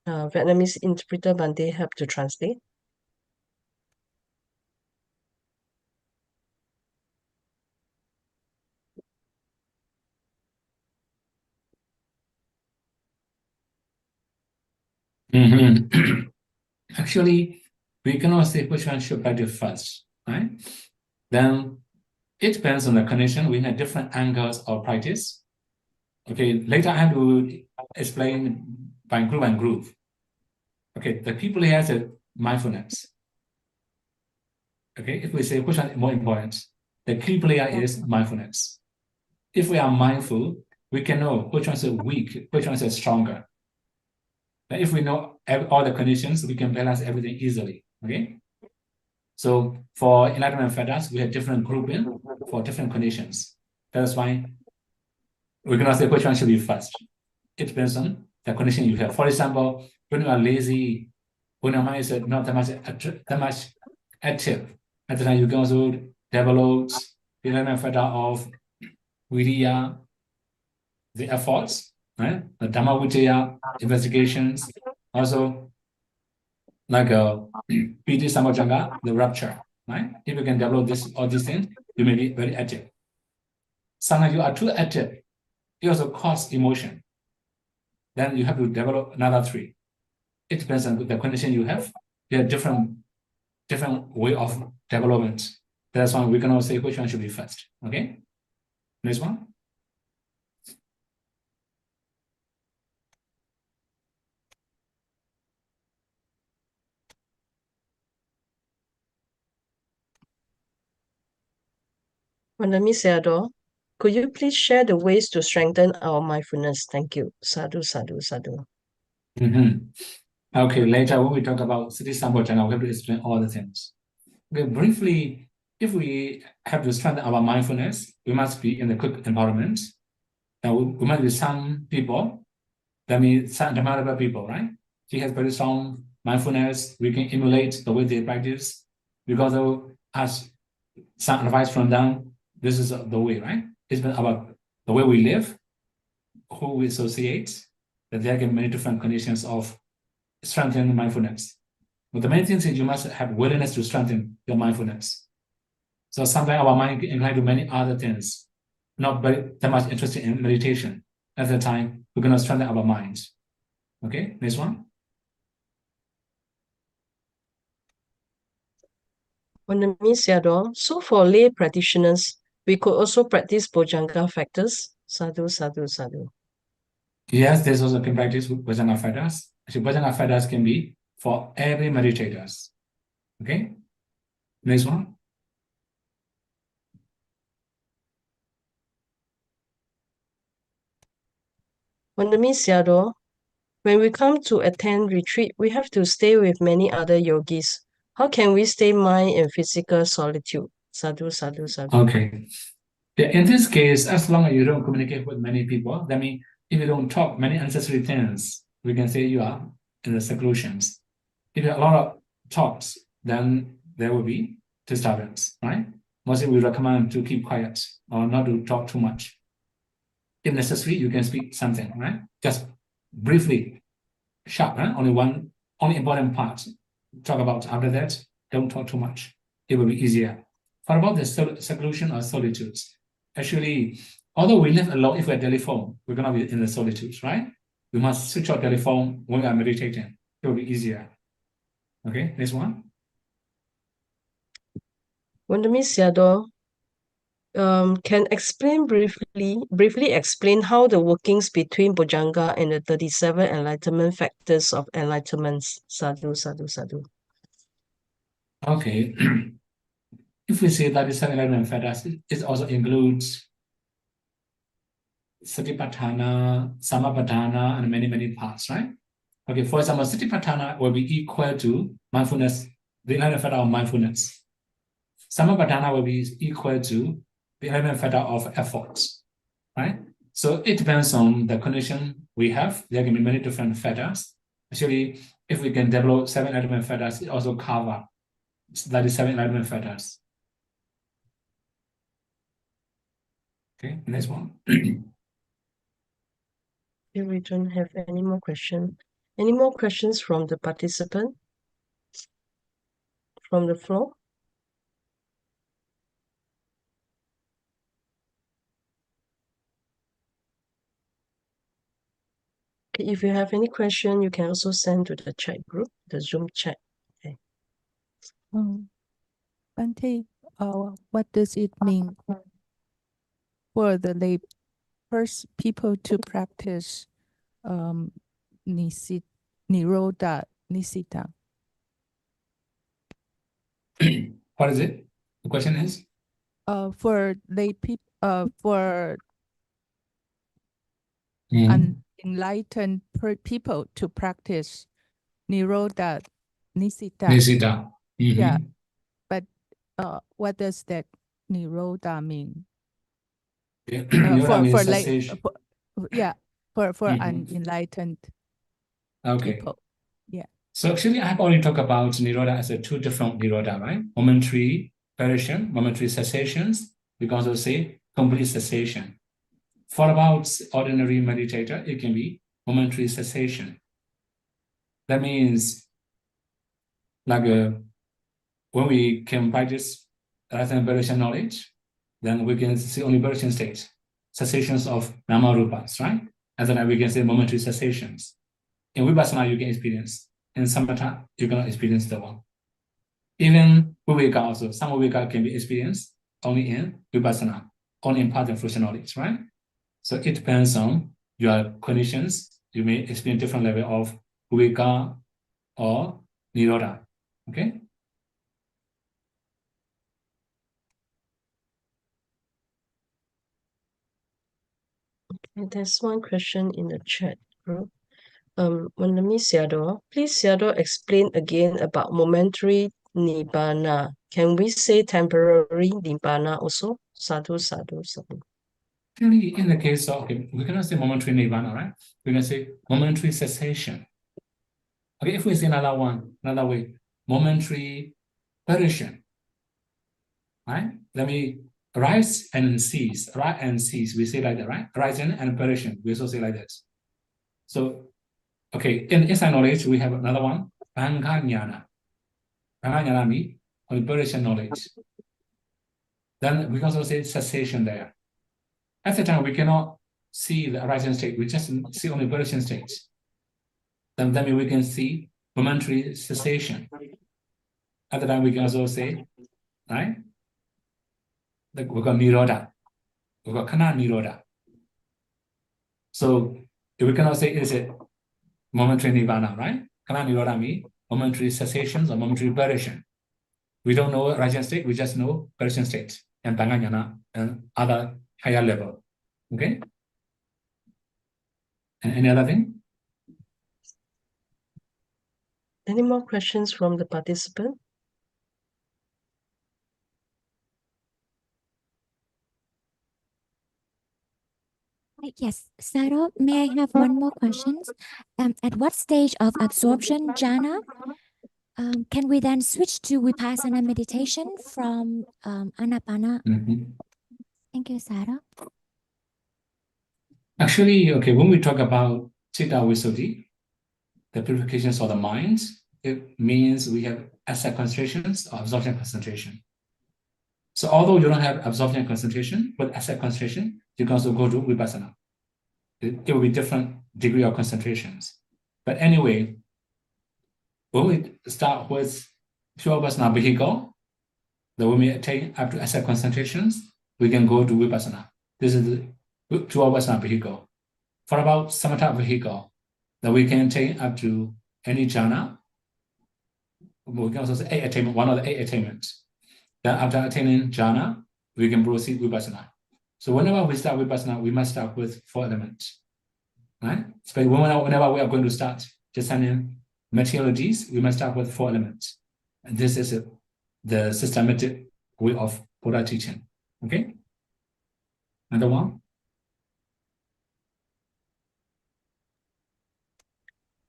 Vietnamese interpreter Bante help to translate? Actually, we cannot say which one should practice first, right? Then it depends on the condition. We have different angles of practice. Okay, later I have to explain by group and group. Okay, the people here said mindfulness. Okay, if we say which one is more important, the key player is mindfulness. If we are mindful, we can know which one is weak, which one is stronger. And if we know all the conditions, we can balance everything easily. Okay. So for Enlightenment fetters, we have different grouping for different conditions. That's why we cannot say which one should be first. It depends on the condition you have. For example, when you are lazy, when your mind is not that much active, at the time you can also develop the Enlightenment fetter of Viriya, the efforts, right? The Dhamma Vicaya investigations, also like Piti Samajanga, the rapture, right? If you can develop all these things, you may be very active. Sometimes you are too active, it also causes emotion. Then you have to develop another three. It depends on the condition you have. There are different way of development. That's why we cannot say which one should be first. Okay? Next one. Ondami Sayadaw, could you please share the ways to strengthen our mindfulness? Thank you. Sadhu, sadhu, sadhu. Okay, later when we talk about Sati Sambhojjhanga, we have to explain all the things. Okay, briefly, if we have to strengthen our mindfulness, we must be in the quick environment. Now, we must be some people, that means some Venerable people, right? She has very strong mindfulness. We can emulate the way they practice. Because of us, some advice from them, this is the way, right? It's been about the way we live, who we associate, that there are many different conditions of strengthening mindfulness. But the main thing is you must have willingness to strengthen your mindfulness. So sometimes our mind inclined to many other things, not very that much interested in meditation. At the time, we're going to strengthen our minds. Okay, next one. Vietnamese Sayadaw, so for lay practitioners, we could also practice Bojjhanga factors. Sadhu, sadhu, sadhu. Yes, there's also can practice Bojjhanga factors. Actually, Bojjhanga factors can be for every meditators. Okay, next one. Vietnamese Sayadaw, when we come to attend retreat, we have to stay with many other yogis. How can we stay mind in physical solitude? Sadhu, sadhu, sadhu. Okay. Yeah, in this case, as long as you don't communicate with many people, that means if you don't talk many unnecessary things, we can say you are in the seclusions. If you have a lot of talks, then there will be disturbance, right? Mostly we recommend to keep quiet or not to talk too much. If necessary, you can speak something, right? Just briefly, sharp, right? Only important part talk about. After that, don't talk too much. It will be easier. What about the seclusion or solitudes? Actually, although we live alone, if we're telephone, we're gonna be in the solitudes, right? We must switch our telephone when we are meditating. It will be easier. Okay, next one. Vietnamese Sayadaw, can explain briefly explain how the workings between Bojjhanga and the 37 enlightenment factors of enlightenments. Sadhu, sadhu, sadhu. Okay. If we say that the seven enlightenment factors, it also includes Satipatthana, Samapatthana, and many parts, right? Okay, for example, Satipatthana will be equal to mindfulness, the enlightenment factor of mindfulness. Samapatthana will be equal to the enlightenment factor of efforts, right? So it depends on the condition we have. There can be many different factors. Actually, if we can develop seven enlightenment factors, it also cover that is seven enlightenment factors. Okay, next one. If we don't have any more questions. Any more questions from the participant? From the floor? Okay, if you have any question, you can also send to the chat group, the Zoom chat. Okay. Bante, what does it mean for the lay people to practice Nirodha Nisita? What is it? The question is? For lay people, for unenlightened people to practice Nirodha Nisita. Nisita. Yeah, but what does that Nirodha mean? For cessation. For unenlightened people. Yeah. So actually, I've already talked about Nirodha as a two different Nirodha, right? Momentary variation, momentary cessations. We can also say complete cessation. For about ordinary meditator, it can be momentary cessation. That means like when we can practice Enlightenment variation knowledge, then we can see only variation states, cessations of nama rupas, right? And then we can say momentary cessations. In Vipassana, you can experience. In Samatha, you cannot experience the one. Even Viveka also, some Viveka can be experienced only in Vipassana, only in part and fruition knowledge, right? So it depends on your conditions. You may experience different level of Viveka or Nirodha, okay? Okay, there's one question in the chat group. Vietnamese Sayadaw, please Sayadaw explain again about momentary nibbana. Can we say temporary nibbana also? Sadhu, sadhu, sadhu. Actually, in the case of, okay, we cannot say momentary nibbana, right? We can say momentary cessation. Okay, if we say another way, momentary perishing, right? Let me rise and cease, rise and cease. We say like that, right? Rising and perishing. We also say like this. So, okay, in inside knowledge, we have another one, Bhanga Jnana. Bhanga Jnana means perishing knowledge. Then we can also say cessation there. At the time, we cannot see the arising state. We just see only perishing states. Then we can see momentary cessation. At the time, we can also say, right? Like we got nirodha. We got kana nirodha. So if we cannot say is it momentary nibbana, right? Kana nirodha means momentary cessations or momentary perishing. We don't know arising state. We just know perishing state and Bhanga Jnana and other higher level. Okay. And any other thing? Any more questions from the participant? Yes, Sayadaw, may I have one more question? At what stage of absorption jhana can we then switch to Vipassana meditation from Anapana? Thank you, Sayadaw. Actually, okay, when we talk about Citta Visuddhi, the purifications of the mind, it means we have asset concentrations or absorption concentration. So although you don't have absorption concentration, but asset concentration, you can also go to Vipassana. It will be different degree of concentrations. But anyway, when we start with pure Vipassana vehicle, then when we attain up to asset concentrations, we can go to Vipassana. This is the pure Vipassana vehicle. For about Samatha vehicle, that we can attain up to any jhana. We can also say 8 attainment, one of the 8 attainments. Then after attaining jhana, we can proceed Vipassana. So whenever we start Vipassana, we must start with 4 elements. Right? So whenever we are going to start descending materialities, we must start with 4 elements. And this is the systematic way of Buddha teaching. Okay? Another one?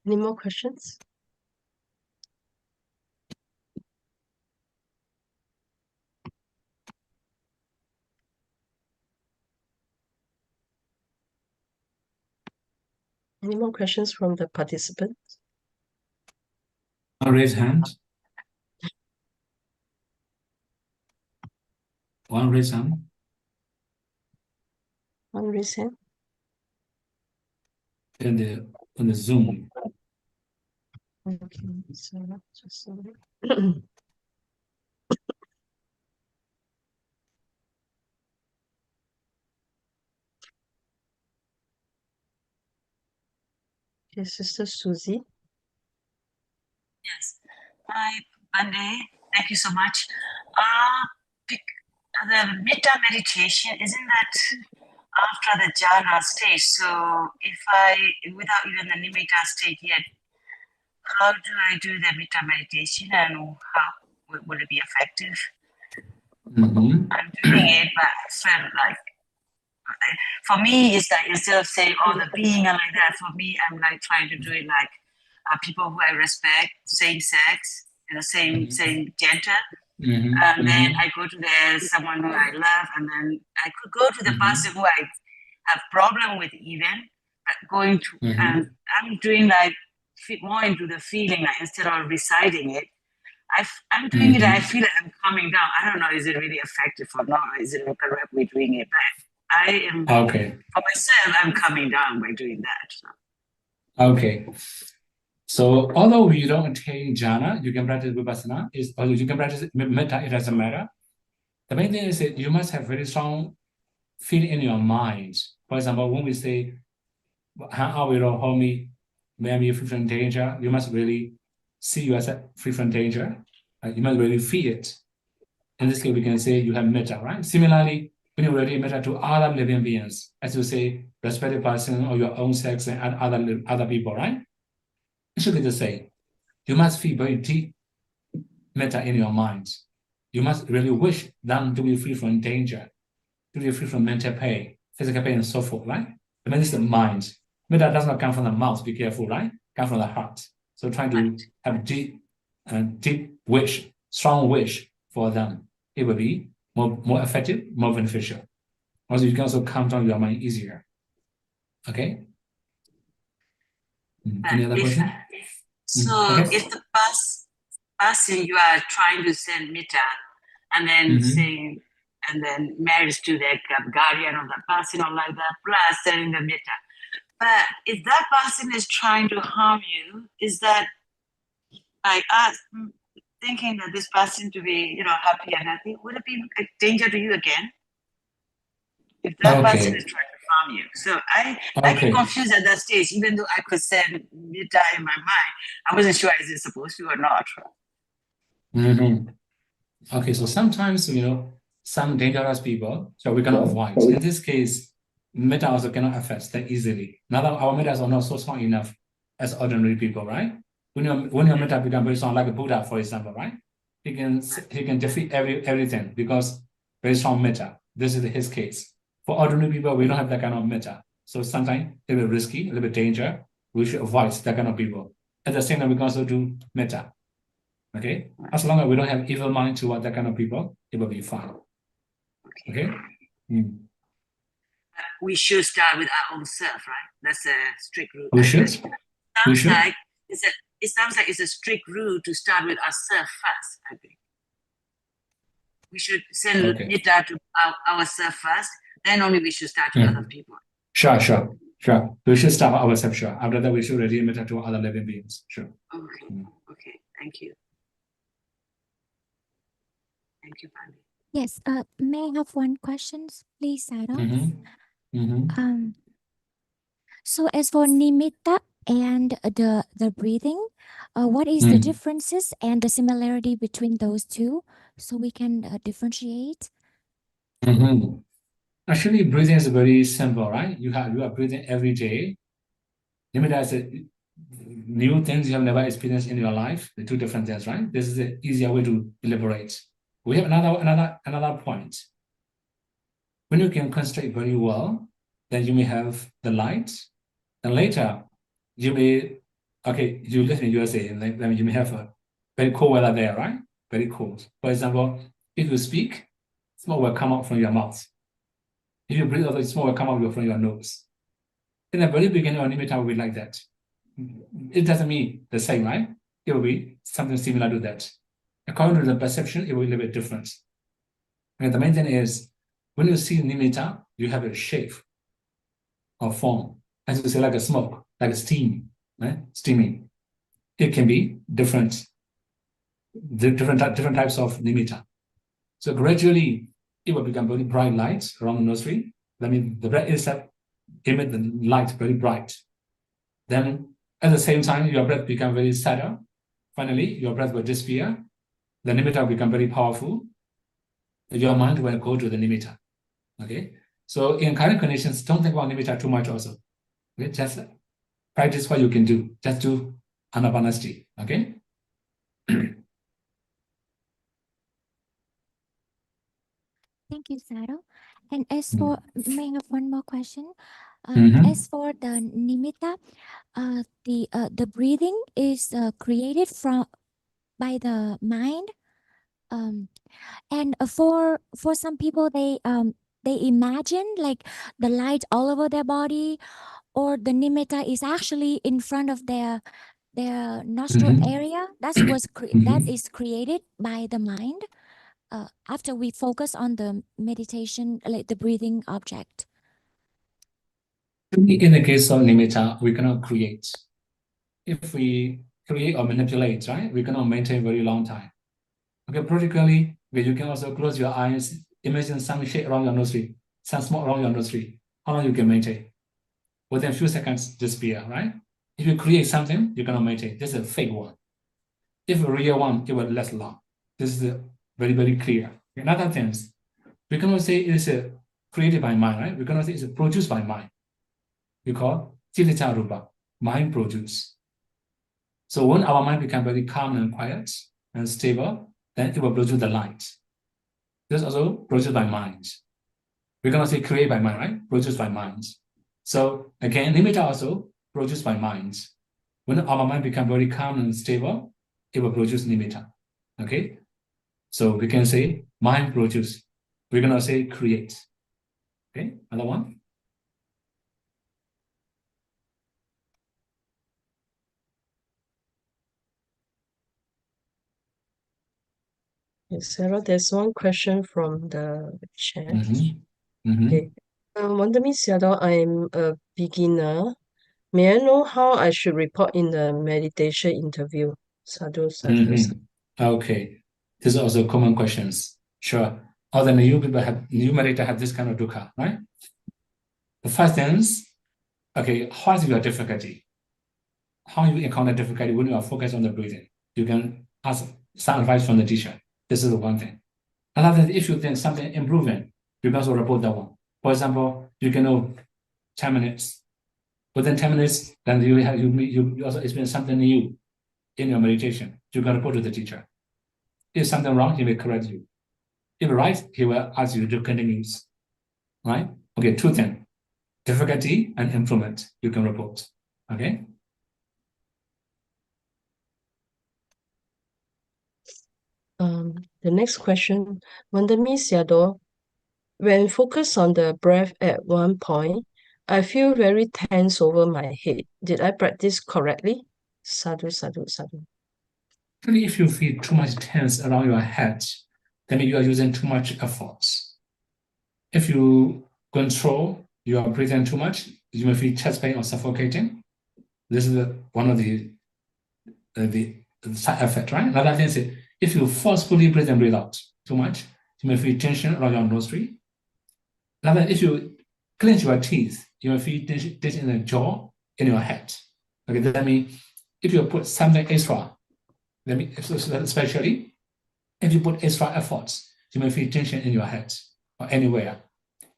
Any more questions? Any more questions from the participants? Raise hand. One raise hand. One raise hand. In the Zoom. Okay, so just okay, Sister Susie. Yes. Hi, Bande. Thank you so much. The metta meditation, isn't that after the jhana stage? So if without even the nimitta state yet, how do I do the metta meditation and how will it be effective? I'm doing it, but I felt like, for me, it's like instead of saying, oh, the being and like that, for me, I'm like trying to do it like people who I respect, same sex, same gender. And then I go to someone who I love, and then I could go to the person who I have problem with even, going to, and I'm doing like more into the feeling like, instead of reciting it. I'm doing it, I feel like I'm coming down. I don't know, is it really effective or not? Is it a correct way doing it? But I am, for myself, I'm coming down by doing that. So. Okay. So although you don't attain jhana, you can practice vipassana. You can practice metta, it doesn't matter. The main thing is that you must have very strong feeling in your mind. For example, when we say, hold me, may I be free from danger, you must really see yourself free from danger. You must really feel it. In this case, we can say you have metta, right? Similarly, when you really metta to other living beings, as you say, respected person or your own sex and other people, right? It should be the same. You must feel very deep metta in your mind. You must really wish them to be free from danger, to be free from mental pain, physical pain, and so forth, right? I mean, it's the mind. Metta does not come from the mouth, be careful, right? Come from the heart. So try to have deep wish, strong wish for them. It will be more effective, more beneficial. Also, you can also calm down your mind easier. Okay? Any other question? So if the person you are trying to send metta and then saying, and then marriage to the guardian of the person or like that, plus sending the metta. But if that person is trying to harm you, is that like us thinking that this person to be, happy and healthy, would it be a danger to you again? If that person is trying to harm you. So I get confused at that stage, even though I could send metta in my mind, I wasn't sure is it supposed to or not. Okay, so sometimes, some dangerous people, so we cannot avoid. In this case, metta also cannot affect that easily. Now that our mettas are not so strong enough as ordinary people, right? When your metta becomes very strong, like a Buddha, for example, right? He can defeat everything because very strong metta. This is his case. For ordinary people, we don't have that kind of metta. So sometimes a little bit risky, a little bit danger. We should avoid that kind of people. At the same time, we can also do metta. Okay, as long as we don't have evil mind toward that kind of people, it will be fine. Okay. We should start with our own self, right? That's a strict rule. We should. It sounds like it's a strict rule to start with ourselves first. I think we should send metta to ourselves first. Then only we should start to other people. Sure. We should start ourselves. Sure. After that, we should ready metta to other living beings. Sure. Okay. Thank you. Thank you, Pandi. Yes, may I have one question, please, Saro? So as for nimitta and the breathing, what is the differences and the similarity between those two, so we can differentiate? Actually, breathing is very simple, right? You are breathing every day. Nimitta is new things you have never experienced in your life. The two different things, right? This is the easier way to elaborate. We have another point. When you can concentrate very well, then you may have the light. And later, you may, you live in USA, and then you may have a very cold weather there, right? Very cold. For example, if you speak, smoke will come out from your mouth. If you breathe, smoke will come out from your nose. In the very beginning of nimitta will be like that. It doesn't mean the same, right? It will be something similar to that. According to the perception, it will be a little bit different. And the main thing is, when you see nimitta, you have a shape or form. As you say, like a smoke, like a steam, right? Steaming. It can be different types of nimitta. So gradually, it will become very bright light around the nostril. That means the breath itself emit the light very bright. Then at the same time, your breath become very subtle. Finally, your breath will disappear. The nimitta will become very powerful. Your mind will go to the nimitta. Okay. So in current conditions, don't think about nimitta too much also. Okay, just practice what you can do. Just do anapanasati. Okay. Thank you, Saro. And as for, may I have one more question? As for the nimitta, the breathing is created by the mind. And for some people, they imagine like the light all over their body, or the nimitta is actually in front of their nostril area. That is created by the mind after we focus on the meditation, like the breathing object. In the case of nimitta, we cannot create. If we create or manipulate, right, we cannot maintain very long time. Okay, particularly, you can also close your eyes, imagine some shade around your nostril, some smoke around your nostril. How long you can maintain? Within a few seconds, disappear, right? If you create something, you cannot maintain. This is a fake one. If a real one, it will last long. This is very, very clear. Another things, we cannot say it is created by mind, right? We cannot say it's produced by mind. We call Citta Rupa, mind produce. So when our mind becomes very calm and quiet and stable, then it will produce the light. This is also produced by mind. We're going to say create by mind, right? Produced by mind. So again, nimitta also produced by mind. When our mind becomes very calm and stable, it will produce nimitta. Okay? So we can say mind produce. We're going to say create. Okay? Another one? Yes, Sarah, there's one question from the chat. Okay. Wandami Sayadaw, I'm a beginner. May I know how I should report in the meditation interview? Sadhu. Okay. These are also common questions. Sure. All the new meditators have this kind of dukkha, right? The first thing is, okay, what is your difficulty? How you encounter difficulty when you are focused on the breathing? You can ask some advice from the teacher. This is the one thing. Another thing, if you think something improving, you can also report that one. For example, you can know 10 minutes. Within 10 minutes, then you also experience something new in your meditation. You can report to the teacher. If something wrong, he will correct you. If right, he will ask you to continue. Right? Okay, two things. Difficulty and improvement you can report. Okay? The next question, Wandami Sayadaw, when focused on the breath at one point, I feel very tense over my head. Did I practice correctly? Sadhu. If you feel too much tense around your head, then you are using too much effort. If you control your breathing too much, you may feel chest pain or suffocating. This is one of the side effects, right? Another thing is if you forcefully breathe and breathe out too much, you may feel tension around your nostril. Another, if you clench your teeth, you may feel tension in the jaw, in your head. Okay, that means if you put something extra, especially if you put extra efforts, you may feel tension in your head or anywhere.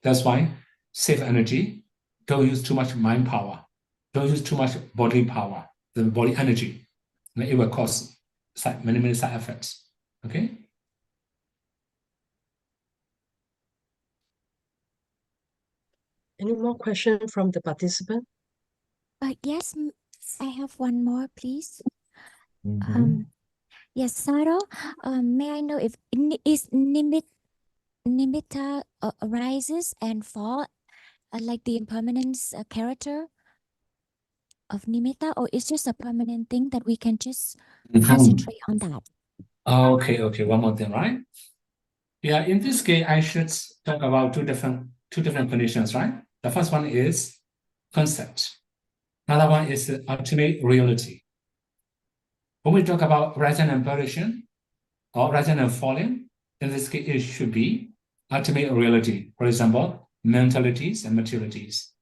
That's why save energy. Don't use too much mind power. Don't use too much body power, the body energy. And it will cause many side effects. Okay? Any more questions from the participant? Yes, I have one more, please. Yes, Saro, may I know if is nimitta arises and fall, like the impermanence character of nimitta, or it's just a permanent thing that we can just concentrate on that? Okay, one more thing, right? Yeah, in this case, I should talk about two different conditions, right? The first one is concept. Another one is ultimate reality. When we talk about rising and perishing, or rising and falling, in this case, it should be ultimate reality. For example, mentalities and materialities.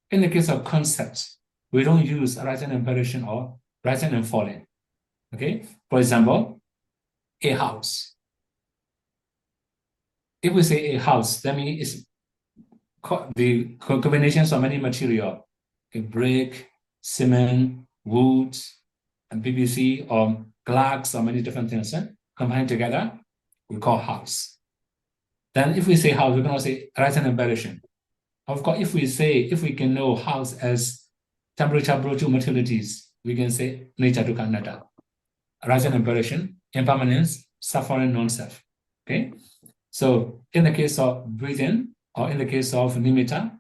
In the case of concepts, we don't use rising and perishing or rising and falling. Okay? For example, a house. If we say a house, that means it's the combinations of many material, okay, brick, cement, wood, and PVC, or glass, or many different things combined together, we call house. Then if we say house, we're going to say rising and perishing. Of course, if we can know house as temperature, produce, materialities, we can say nature to anatta. Rising and perishing, impermanence, suffering, non-self. Okay? So in the case of breathing, or in the case of nimitta,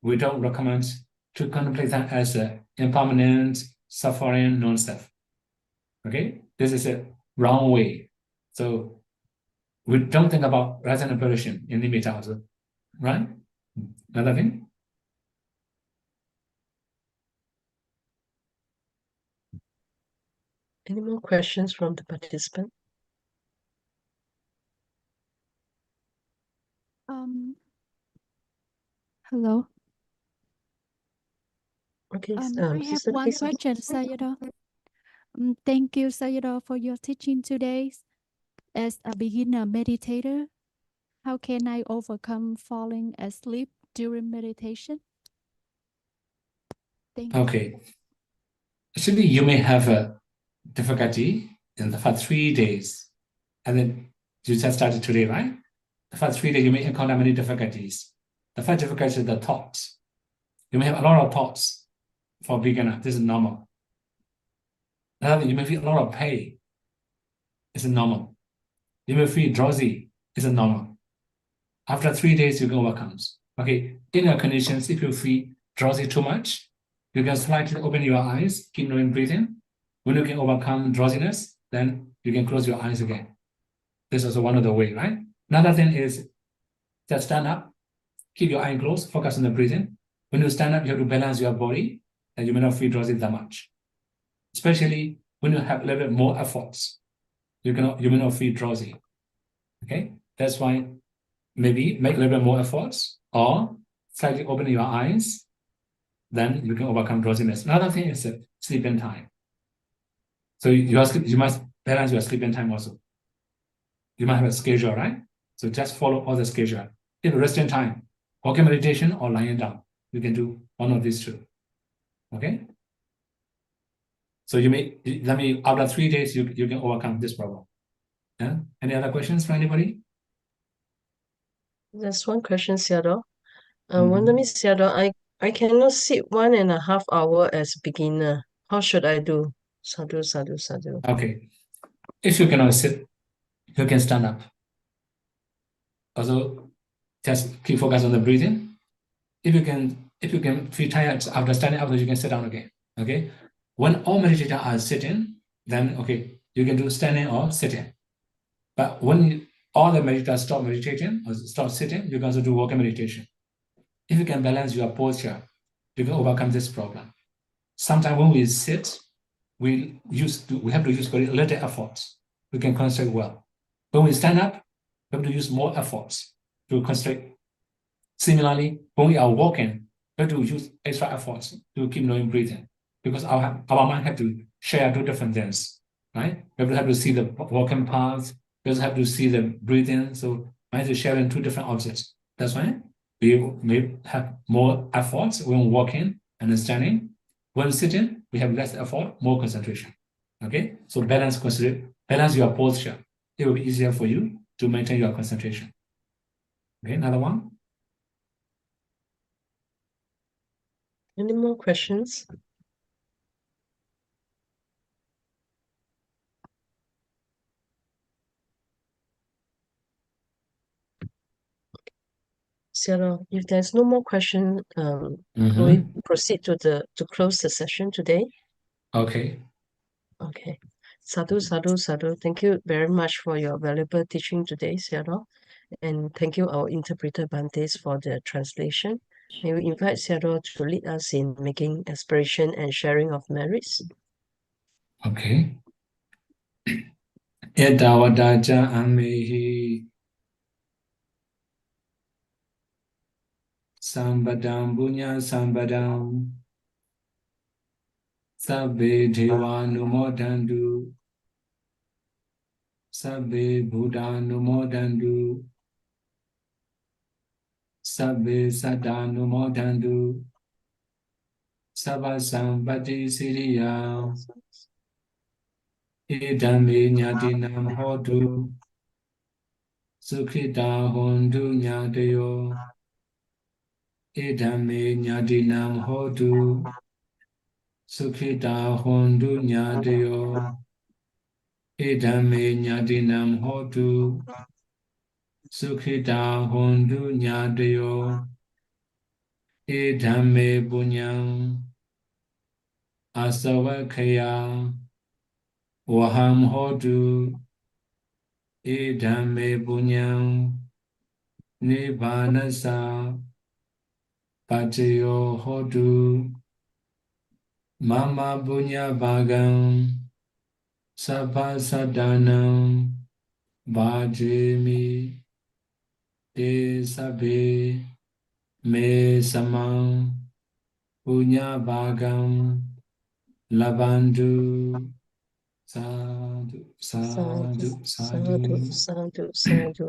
we don't recommend to contemplate that as impermanent, suffering, non-self. Okay? This is a wrong way. So we don't think about rising and perishing in nimitta also. Right? Another thing? Any more questions from the participant? Hello. Okay, I have Sister, one please. question, Sayadaw. Thank you, Sayadaw, for your teaching today. As a beginner meditator, how can I overcome falling asleep during meditation? Thank you. Okay. Actually, you may have a difficulty in the first 3 days, and then you just started today, right? The first 3 days, you may encounter many difficulties. The first difficulty is the thoughts. You may have a lot of thoughts for a beginner. This is normal. Another, you may feel a lot of pain. It's normal. You may feel drowsy. It's normal. After 3 days, you can overcome. Okay, in your conditions, if you feel drowsy too much, you can slightly open your eyes, keep knowing breathing. When you can overcome drowsiness, then you can close your eyes again. This is also one of the way, right? Another thing is just stand up, keep your eye closed, focus on the breathing. When you stand up, you have to balance your body, and you may not feel drowsy that much. Especially when you have a little bit more efforts, you may not feel drowsy. Okay, that's why maybe make a little bit more efforts or slightly open your eyes, then you can overcome drowsiness. Another thing is sleeping time. So you must balance your sleeping time also. You might have a schedule, right? So just follow all the schedule. If resting time, walking meditation or lying down, you can do one of these two. Okay? So after 3 days, you can overcome this problem. Yeah? Any other questions from anybody? There's one question, Sayadaw. Wonder Miss Sayadaw, I cannot sit 1.5 hours as beginner. How should I do? Sadhu, sadhu, sadhu. Okay. If you cannot sit, you can stand up. Also, just keep focus on the breathing. If you can feel tired after standing up, you can sit down again. Okay. When all meditators are sitting, then okay, you can do standing or sitting. But when all the meditators stop meditating or stop sitting, you can also do walking meditation. If you can balance your posture, you can overcome this problem. Sometimes when we sit, we have to use very little efforts. We can concentrate well. When we stand up, we have to use more efforts to concentrate. Similarly, when we are walking, we have to use extra efforts to keep knowing breathing, because our mind have to share two different things, right? We have to see the walking path. We also have to see the breathing. So mind is sharing two different objects. That's why we may have more efforts when walking and standing. When sitting, we have less effort, more concentration. Okay, so balance your posture. It will be easier for you to maintain your concentration. Okay, another one. Any more questions? Sayadaw, if there's no more question, we proceed to close the session today. Okay. Okay. Sadhu, sadhu, sadhu. Thank you very much for your valuable teaching today, Sayadaw. And thank you, our interpreter Bantes, for the translation. May we invite Sayadaw to lead us in making aspiration and sharing of merits. Okay. Etawadaja amehi sambadam bunya sambadam sabbe devanumodandu sabbe buddhanumodandu sabbe sadanumodandu sabba sambati siriya idame nyatinam hodu sukhita hondu nyatayo idame nyatinam hodu sukhita hondu nyatayo idame nyatinam hodu sukhita hondu nyatayo idame bunyam asavakaya waham hodu idame bunyam nibbanasa pacayo hodu mama bunya bhagam sabba sadanam bhajami te sabbe me samam punya bhagam labandu sadhu sadhu sadhu Sadhu, sadhu, sadhu.